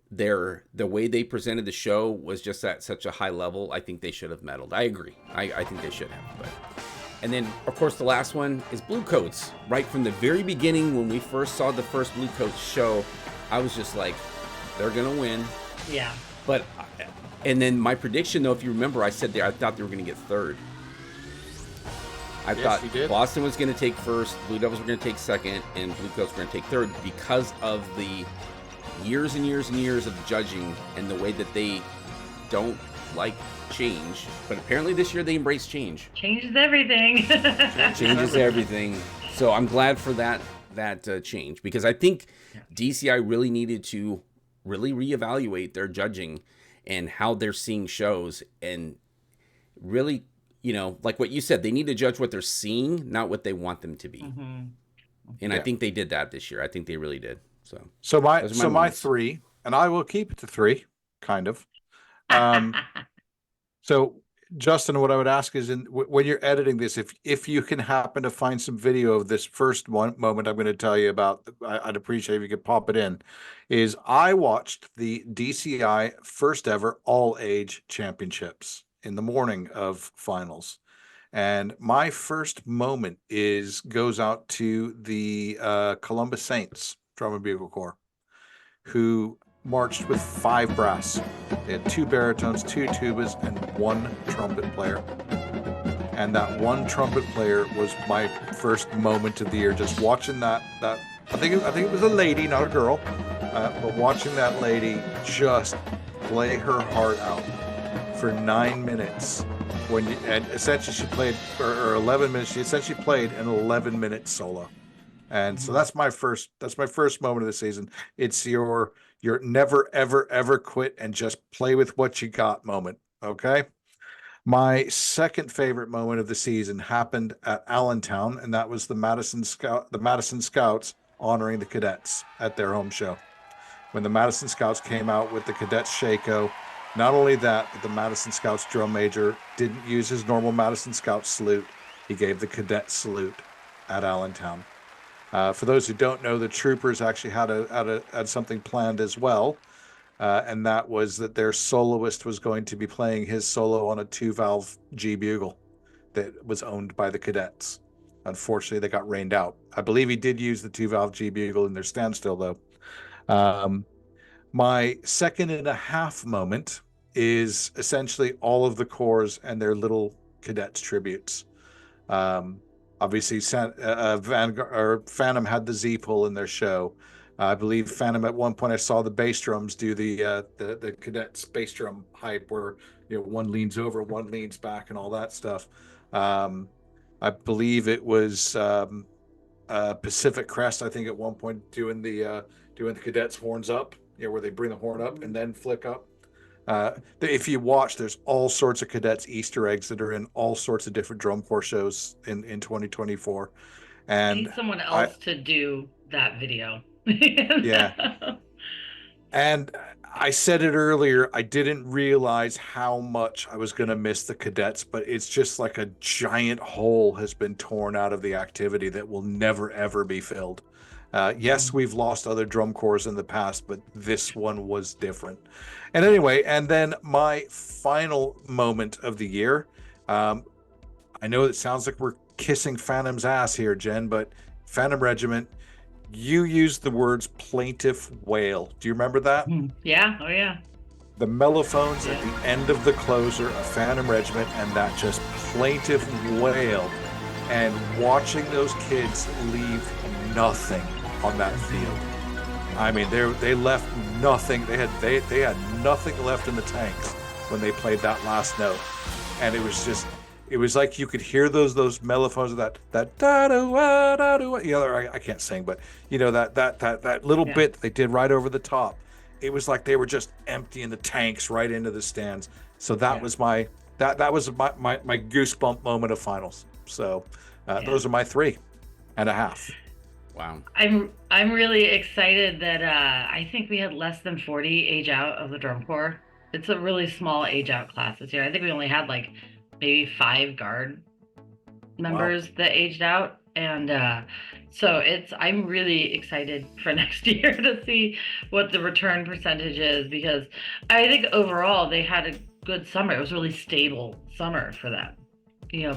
the way they presented the show was just at such a high level. I think they should have medaled. I agree. I think they should have. But and then of course the last one is Bluecoats. Right from the very beginning, when we first saw the first Bluecoats show, I was just like, they're gonna win. Yeah. But and then my prediction, though, if you remember, I said I thought they were gonna get 3rd. I thought Boston was gonna take 1st, Blue Devils were gonna take 2nd, and Bluecoats were gonna take 3rd because of the years and years and years of judging and the way that they don't like change. But apparently this year they embrace change. Changes everything. Changes everything. So I'm glad for that change, because I think DCI really needed to really reevaluate their judging and how they're seeing shows, and really, like what you said, they need to judge what they're seeing, not what they want them to be. Mm-hmm. And I think they did that this year. I think they really did. So my 3, and I will keep it to 3, kind of. So Justin, what I would ask is, when you're editing this, if you can happen to find some video of this first moment I'm going to tell you about, I'd appreciate if you could pop it in. Is I watched the DCI first ever all age championships in the morning of finals. And my first moment goes out to the Columbus Saints Drum and Bugle Corps, who marched with 5 brass. They had 2 baritones, 2 tubas, and 1 trumpet player. And that 1 trumpet player was my first moment of the year. Just watching that I think it was a lady, not a girl. But watching that lady just play her heart out for 9 minutes, and essentially she played, or 11 minutes. She essentially played an 11-minute solo, and so that's my first moment of the season. It's your never ever ever quit and just play with what you got moment. Okay. My second favorite moment of the season happened at Allentown, and that was the Madison Scouts honoring the cadets at their home show. When the Madison Scouts came out with the Cadets Shako, not only that, but the Madison Scouts drum major didn't use his normal Madison Scouts salute. He gave the cadet salute at Allentown. For those who don't know, the troopers actually had something planned as well, and that was that their soloist was going to be playing his solo on a 2-valve G bugle that was owned by the cadets. Unfortunately, they got rained out. I believe he did use the 2-valve G bugle in their standstill, though. My second and a half moment is essentially all of the corps and their little cadets tributes. Obviously, Phantom had the Z pull in their show. I believe Phantom at one point I saw the bass drums do the cadets bass drum hype where one leans over, one leans back, and all that stuff. I believe it was Pacific Crest. I think at one point doing the cadets horns up, where they bring the horn up and then flick up. If you watch, there's all sorts of cadets Easter eggs that are in all sorts of different drum corps shows in 2024. And I need someone else to do that video. Yeah. And I said it earlier, I didn't realize how much I was going to miss the cadets, but it's just like a giant hole has been torn out of the activity that will never, ever be filled. Yes, we've lost other drum corps in the past, but this one was different. And anyway, and then my final moment of the year, I know it sounds like we're kissing Phantom's ass here, Jen, but Phantom Regiment, you used the words plaintive wail. Do you remember that? Yeah. Oh, yeah. The mellophones at the end of the closer of Phantom Regiment, and that just plaintive wail, and watching those kids leave nothing on that field. I mean, they left nothing. They had nothing left in the tanks when they played that last note, and it was like you could hear those mellophones of that da da da. I can't sing, but that little bit that they did right over the top. It was like they were just emptying the tanks right into the stands. So that was my goosebump moment of finals. So those are my 3.5. Wow. I'm really excited that I think we had less than 40 age out of the drum corps. It's a really small age out class this year. I think we only had like maybe 5 guard members that aged out, and so I'm really excited for next year to see what the return percentage is, because I think overall they had a good summer. It was a really stable summer for them,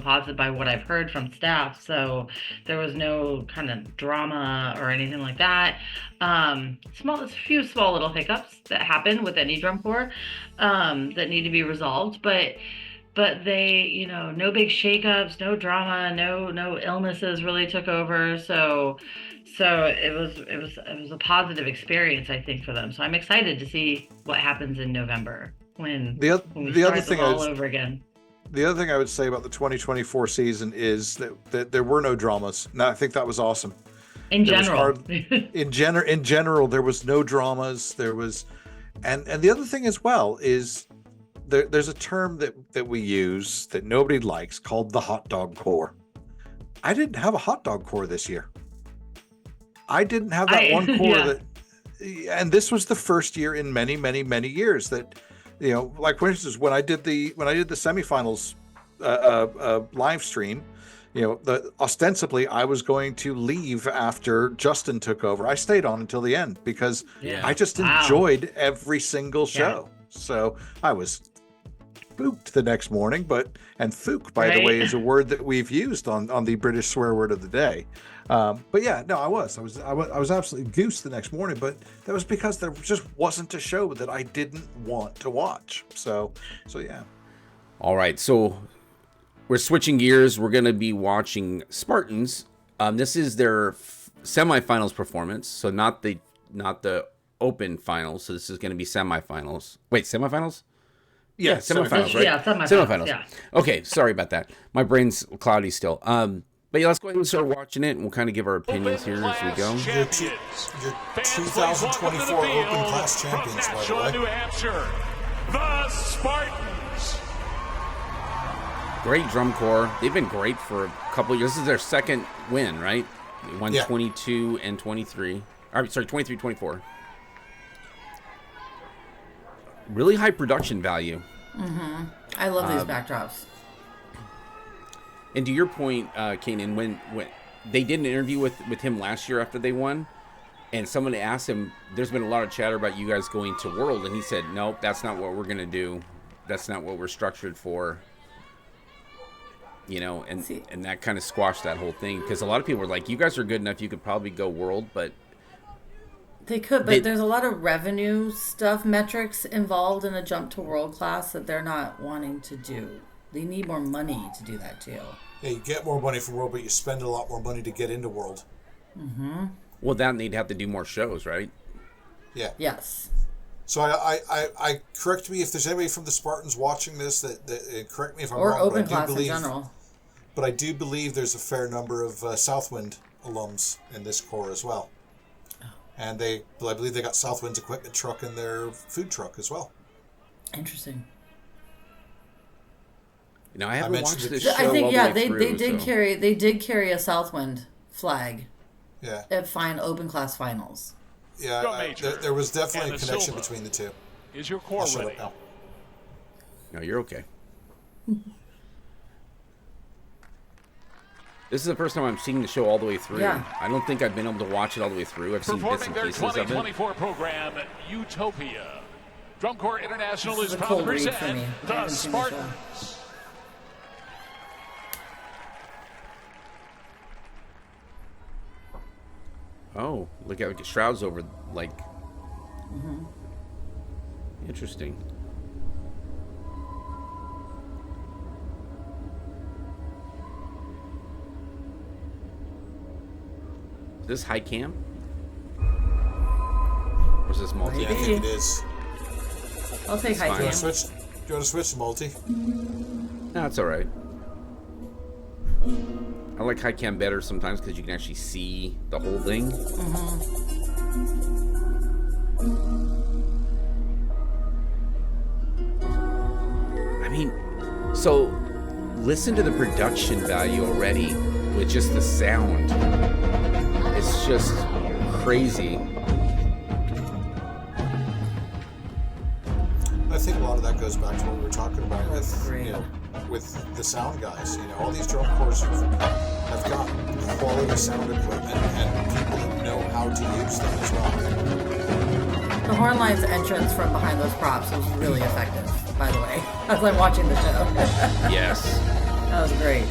positive by what I've heard from staff. So there was no kind of drama or anything like that. A few small little hiccups that happen with any drum corps that need to be resolved, but they, no big shakeups, no drama, no illnesses really took over. So it was a positive experience, I think, for them. So I'm excited to see what happens in November when we start this all over again. The other thing I would say about the 2024 season is that there were no dramas. And I think that was awesome. In general, there was no dramas. There was, and the other thing as well is there's a term that we use that nobody likes called the hot dog corps. I didn't have a hot dog corps this year. I didn't have that one corps and this was the first year in many, many, many years that, like for instance, when I did the semifinals live stream, ostensibly I was going to leave after Justin took over. I stayed on until the end because I just enjoyed every single show. So I was spooked the next morning, and fook, by the way, is a word that we've used on the British swear word of the day. But yeah, no, I was absolutely goose the next morning, but that was because there just wasn't a show that I didn't want to watch. So yeah. All right, so we're switching gears. We're going to be watching Spartans. This is their semifinals performance. So not the open finals. So this is going to be semifinals. Wait, semifinals? Yeah, semifinals, right? Yeah, semifinals. Yeah. Okay, sorry about that. My brain's cloudy still. But yeah, let's go ahead and start watching it, and we'll kind of give our opinions here as we go. Your 2024 Open Class Champions, by the way. New Hampshire, the Spartans. Great drum corps. They've been great for a couple years. This is their second win, right? They won 22 and 23. Sorry, 23, 24. Really high production value. Mm-hmm. I love these backdrops. And to your point, Kanan, when they did an interview with him last year after they won, and someone asked him, there's been a lot of chatter about you guys going to World, and he said, nope, that's not what we're going to do. That's not what we're structured for. You know, and that kind of squashed that whole thing, because a lot of people were like, you guys are good enough, you could probably go World, but... They could, but there's a lot of revenue stuff, metrics involved in a jump to world class that they're not wanting to do. They need more money to do that too. Yeah, you get more money from World, but you spend a lot more money to get into World. Mm-hmm. Well, that they'd have to do more shows, right? Yeah. Yes. So I correct me if there's anybody from the Spartans watching this that correct me if I'm or wrong. Or open but class in general. But I do believe there's a fair number of Southwind alums in this corps as well. And I believe they got Southwind's equipment truck and their food truck as well. Interesting. You know, I haven't watched this show. I think they did carry a Southwind flag. Yeah. At open class finals. Yeah, there was definitely a connection between the two. Is your core ready? No, you're okay. This is the first time I'm seeing the show all the way through. Yeah. I don't think I've been able to watch it all the way through. I've seen bits and pieces of it. Performing their 2024 program, Utopia. Drum Corps International is proud to cold read for present me. the Spartans. Oh, look at Shroud's over, like... Mm-hmm. Interesting. Is this high cam? Or is this multi? Yeah, I think it is. I'll take high cam. Do you want to switch to multi? No, it's alright. I like high cam better sometimes because you can actually see the whole thing. Mm-hmm. I mean, so listen to the production value already with just the sound. It's just crazy. I think a lot of that goes back to what we were talking about with the sound guys. You know, all these drum corps have got quality sound equipment and people that know how to use them as well. The horn line's entrance from behind those props was really effective, by the way, as I'm watching the show. Yes. That was great.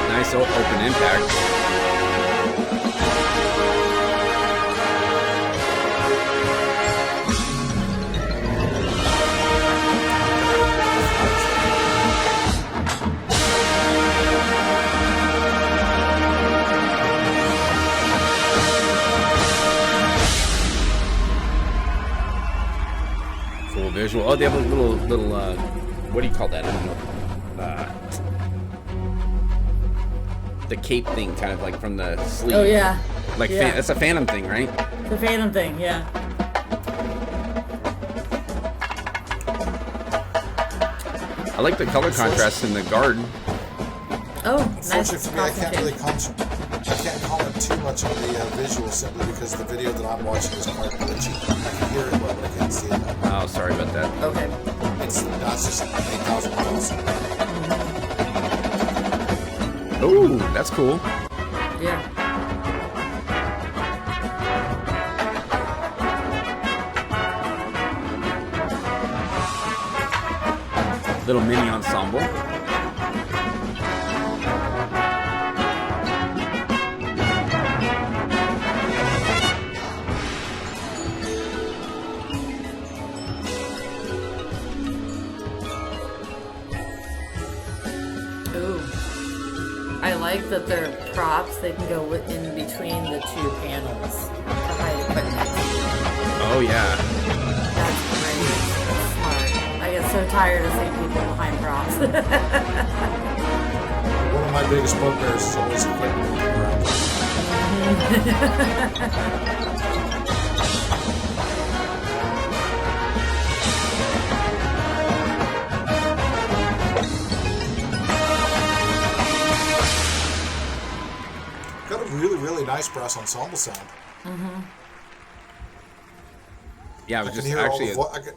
Nice open impact. Full visual. Oh, they have a little what do you call that? I don't know. The cape thing, kind of like from the sleeve. Oh yeah. Like yeah. That's a Phantom thing, right? The Phantom thing, yeah. I like the color contrast in the guard. Oh, unfortunately nice. for me, I can't comment too much on the visual simply because the video that I'm watching is quite glitchy. I can hear it well, but I can't see it. Oh, sorry about that. Okay. That's just 8,000 miles. Oh, that's cool. Yeah. Little mini ensemble. like that their props, they can go in between the two panels to hide equipment. Oh, yeah. That's great. That's smart. I get so tired of seeing people behind props. One of my biggest bugbears is always equipment moving around. Got a really, really nice brass ensemble sound. Yeah, I was I just can hear actually. all the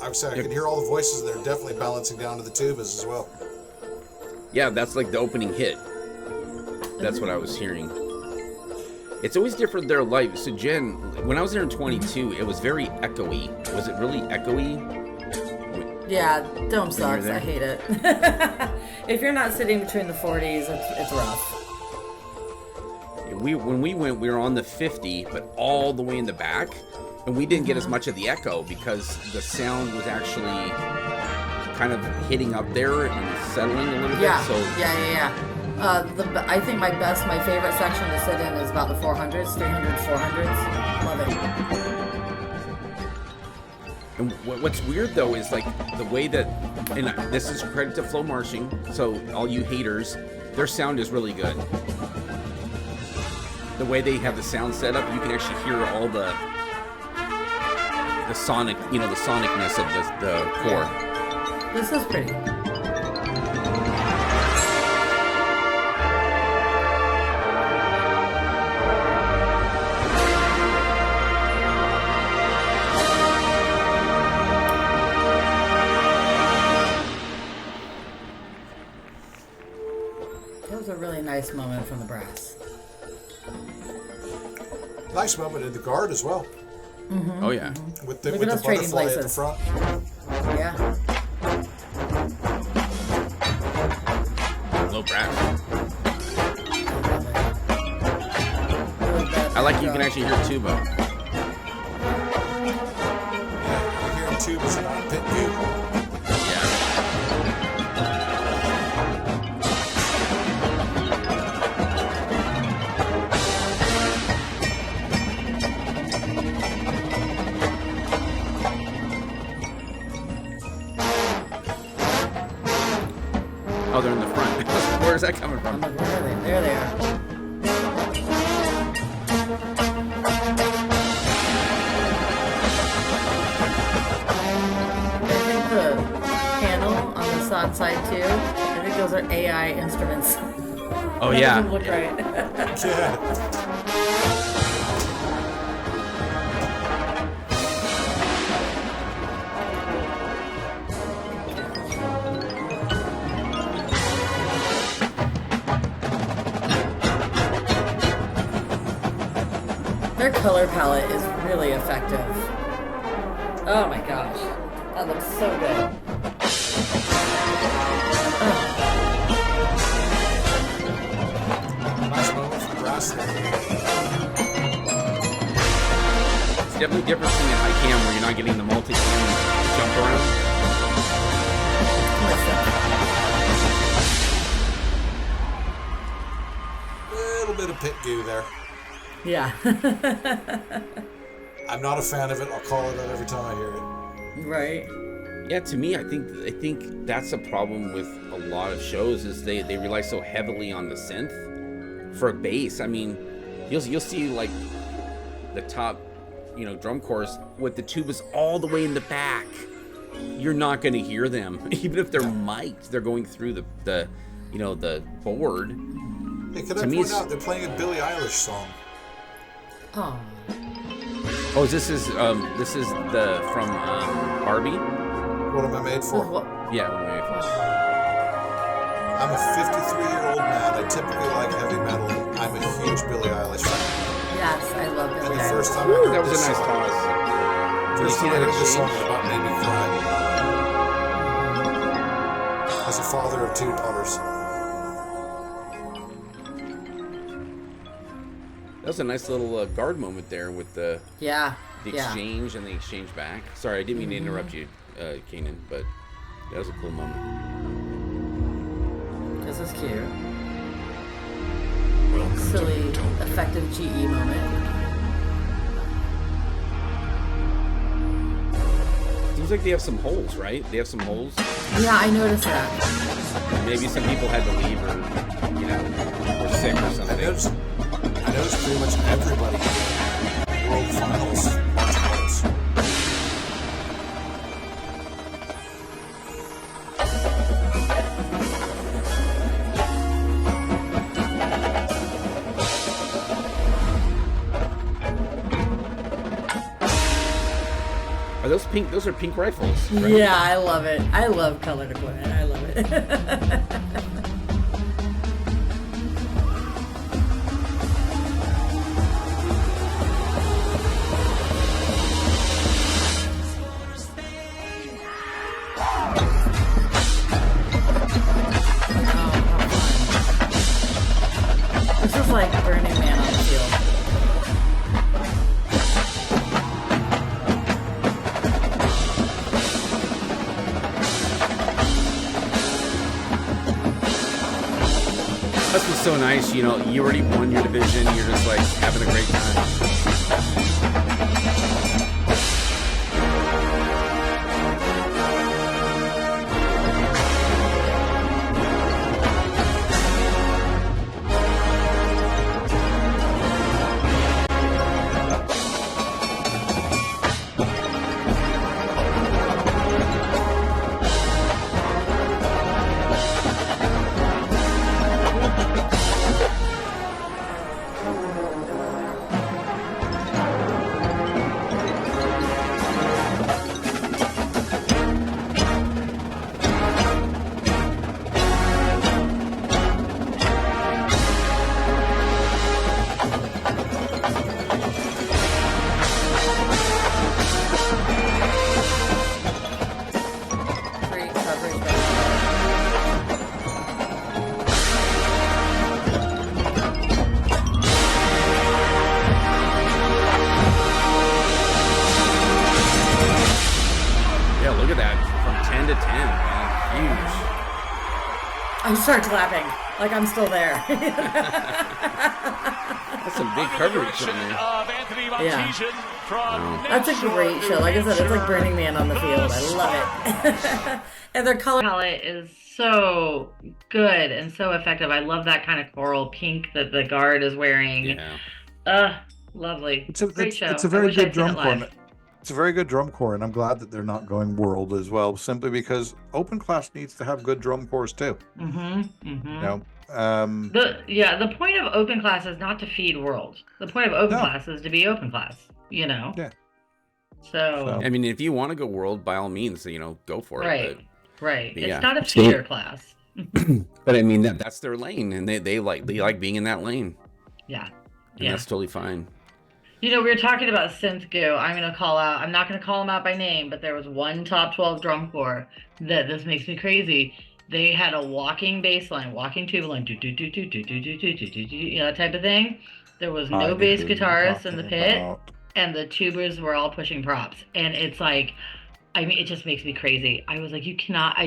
I can hear all the voices. They're definitely balancing down to the tubas as well. Yeah, that's like the opening hit. That's what I was hearing. It's always different there live. So Jen, when I was there in 22, it was very echoey. Was it really echoey? Yeah, dome sucks. there? I hate it. If you're not sitting between the 40s, it's rough. When we went, we were on the 50, but all the way in the back, and we didn't get as much of the echo because the sound was actually kind of hitting up there and settling a little Yeah, bit. So yeah. I think my favorite section to sit in is about the 400s, 300s, 400s. Love it. And what's weird though is like the way that, and this is credit to Flow Marching, so all you haters, their sound is really good. The way they have the sound set up, you can actually hear all the sonic, the sonicness of the core. This is pretty. That was a really nice moment from the brass. Nice moment in the guard as well. Oh yeah. With the Look at us trading butterfly at the places. front. Yeah. Low brass. I like you can actually hear tuba. Yeah, you're hearing tubas and not pit view. Yeah. Oh, they're in the front. Where's that coming from? Where are they? There they are. I think the panel on the side too, I think those are AI instruments. Oh That yeah. doesn't look right. Yeah. Their color palette is really effective. Oh my gosh. That looks so good. Nice moment for the brass there. It's definitely different from the high cam where you're not getting the multi-cam jump around. Little bit of pit goo there. Yeah. I'm not a fan of it. I'll call it out every time I hear it. Right. Yeah, to me, I think that's a problem with a lot of shows is they rely so heavily on the synth for a bass. I mean, you'll see like the top, drum corps with the tubas all the way in the back. You're not going to hear them, even if they're mic'd. They're going through the board. Hey, can To I me, point it's- out they're playing a Billie Eilish song? Oh. Oh, this is the from Barbie. What am I made for? Yeah, what am I for? I'm a 53-year-old man. I typically like heavy metal. I'm a huge Billie Eilish fan. Yes, I love And Billie the Eilish. first time I heard That was this a nice song, pause. first see time I that heard this song, exchange? it about made me cry. As a father of two daughters. That was a nice little guard moment there with the Yeah. exchange and the exchange back. Sorry, I didn't mean to interrupt you, Kanan, but that was a cool moment. This is cute. silly, effective GE moment. Seems like they have some holes, right? They have some holes. Yeah, I noticed that. Maybe some people had to leave or, were sick or something. I noticed pretty much everybody in the World Finals march holes. Are those pink? Those are pink rifles, right? Yeah, I love it. I love colored equipment. I love it. This is like Burning Man on the field. This was so nice, you already won your division, you're just like having a great time. Great coverage. Yeah, look at that. From 10 to 10, man. Huge. I start clapping like I'm still there. That's some big coverage on there. Yeah. That's a great show. Like I said, it's like Burning Man on the field. I love it. And their color palette is so good and so effective. I love that kind of coral pink that the guard is wearing. Yeah. Lovely. Great show. It's a I very wish good I'd seen drum it corps. live. It's a very good drum corps, and I'm glad that they're not going world as well, simply because open class needs to have good drum corps too. The point of open class is not to feed world. The point of open class is to be open class. Yeah. So I mean, if you want to go world, by all means, go for it. Right. But It's yeah. not a feeder class. But I mean, that's their lane, and they like being in that lane. Yeah. And that's totally fine. We were talking about synth goo. I'm not going to call them out by name, but there was one top 12 drum corps that this makes me crazy. They had a walking bass line, walking tuba line, that type of thing. There was no bass guitarist in the pit, and the tubers were all pushing props. And it's like, it just makes me crazy. I was like, you cannot,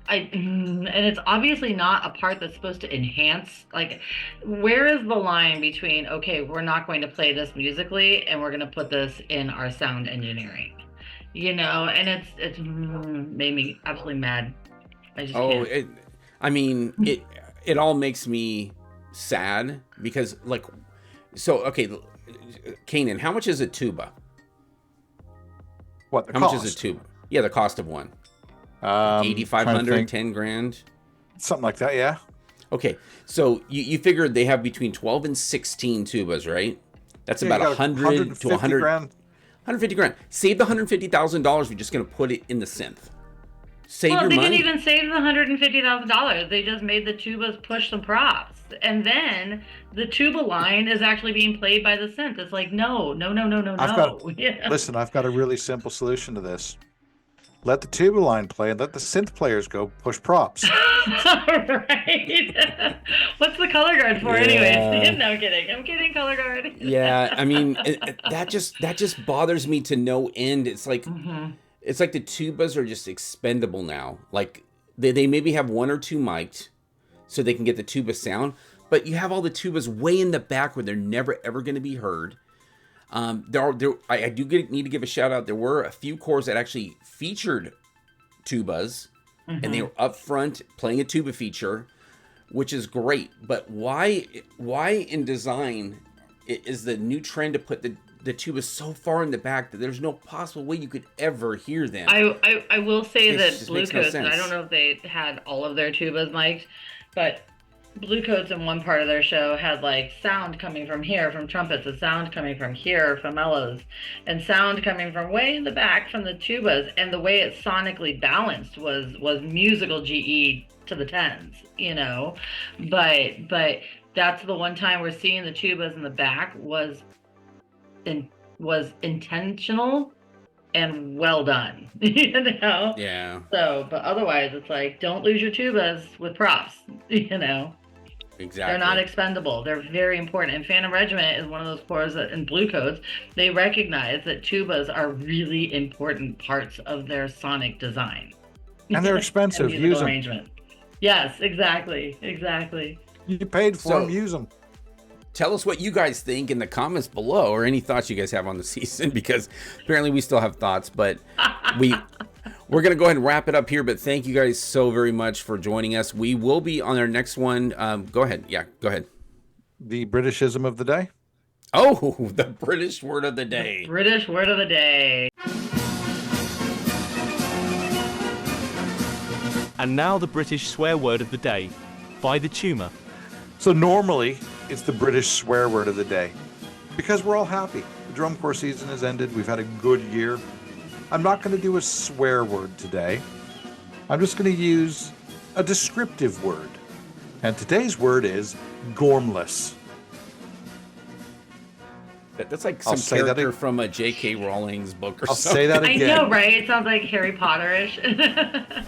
and it's obviously not a part that's supposed to enhance. Like, where is the line between, okay, we're not going to play this musically and we're going to put this in our sound engineering, and it's made me absolutely mad. I just can't. It all makes me sad because okay, Kanan, how much is a tuba? What, how much is a tuba? Yeah, the cost of one. 8,500, 10 grand, something like that. Yeah. Okay, so you figured they have between 12 and 16 tubas, right? That's about 100 to 100 grand. 150 grand. Save the $150,000. We're just going to put it in the synth. Save your money. They didn't even save the $150,000. They just made the tubas push some props, and then the tuba line is actually being played by the synth. It's like no. Listen, I've got a really simple solution to this. Let the tuba line play and let the synth players go push props. Right. What's the color guard for, anyways? No, I'm kidding. Color guard. Yeah, I mean that just bothers me to no end. It's like it's like the tubas are just expendable now. Like they maybe have one or two mic'd so they can get the tuba sound, but you have all the tubas way in the back where they're never ever going to be heard. I need to give a shout out. There were a few corps that actually featured tubas, and they were up front playing a tuba feature, which is great. But why in design is the new trend to put the tubas so far in the back that there's no possible way you could ever hear them? I will say that Bluecoats, and I don't know if they had all of their tubas mic'd, but Bluecoats in one part of their show had like sound coming from here from trumpets, and sound coming from here from mellows, and sound coming from way in the back from the tubas, and the way it sonically balanced was musical GE to the tens, you know. But that's the one time we're seeing the tubas in the back was intentional and well done, you know. Yeah. So, but otherwise, it's like, don't lose your tubas with props, you know. Exactly. They're not expendable. They're very important. And Phantom Regiment is one of those corps that in Bluecoats, they recognize that tubas are really important parts of their sonic design. And they're expensive. And use them. Arrangement. Yes, exactly. You paid for them, use them. Tell us what you guys think in the comments below, or any thoughts you guys have on the season, because apparently we still have thoughts, but we're going to go ahead and wrap it up here. But thank you guys so very much for joining us. We will be on our next one. Go ahead. Yeah, go ahead. The Britishism of the day. Oh, the British word of the day. British word of the day. And now the British swear word of the day by the tumour. So normally it's the British swear word of the day because we're all happy. The drum corps season has ended. We've had a good year. I'm not going to do a swear word today. I'm just going to use a descriptive word. And today's word is gormless. That's like some character from a J.K. Rowling's book or something. I'll say that again. I know, right? It sounds like Harry Potter-ish.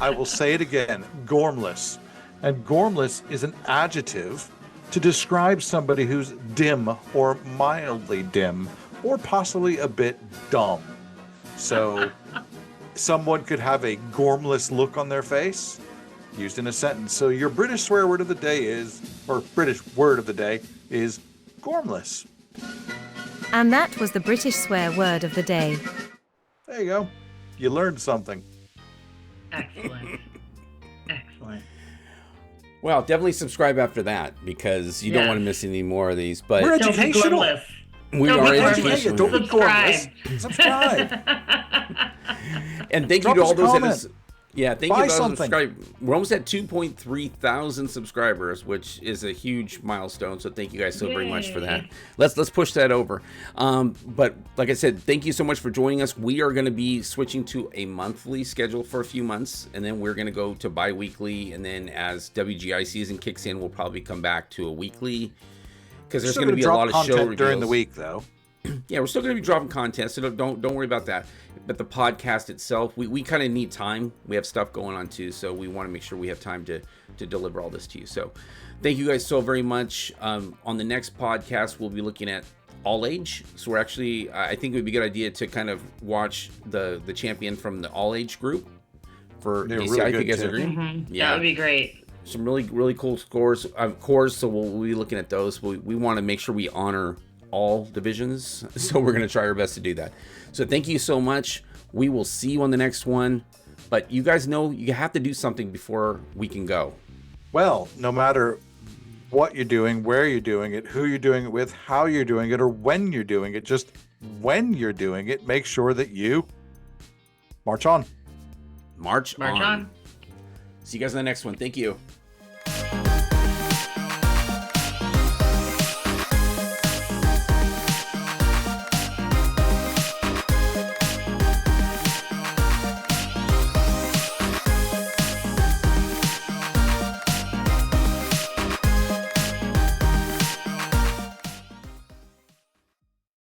I will say it again. Gormless. And gormless is an adjective to describe somebody who's dim or mildly dim or possibly a bit dumb. So someone could have a gormless look on their face used in a sentence. So your British swear word of the day is, or British word of the day is gormless. And that was the British swear word of the day. There you go. You learned something. Excellent. Well, definitely subscribe after that, because you don't want to miss any more of these. But we're educational. We are educational. Don't be gormless. Subscribe. And thank you to all those that thank you to those that subscribe. We're almost at 2.3 thousand subscribers, which is a huge milestone. So thank you guys so very much for that. Let's push that over. But like I said, thank you so much for joining us. We are going to be switching to a monthly schedule for a few months, and then we're going to go to bi-weekly. And then as WGI season kicks in, we'll probably come back to a weekly, because there's going to be a lot of show reveals during the week, though. Yeah, we're still going to be dropping content, so don't worry about that. But the podcast itself, we kind of need time. We have stuff going on too, so we want to make sure we have time to deliver all this to you. So thank you guys so very much. On the next podcast, we'll be looking at all age. So we're actually, I think it would be a good idea to kind of watch the champion from the all age group for DCI. Really I think you guys agree. Mm-hmm. Yeah, that would be great. Some really cool scores, cores. So we'll be looking at those. We want to make sure we honor all divisions, so we're going to try our best to do that. So thank you so much. We will see you on the next one, but you guys know you have to do something before we can go. Well, no matter what you're doing, where you're doing it, who you're doing it with, how you're doing it, or when you're doing it, just when you're doing it, make sure that you march on. March on. See you guys in the next one. Thank you.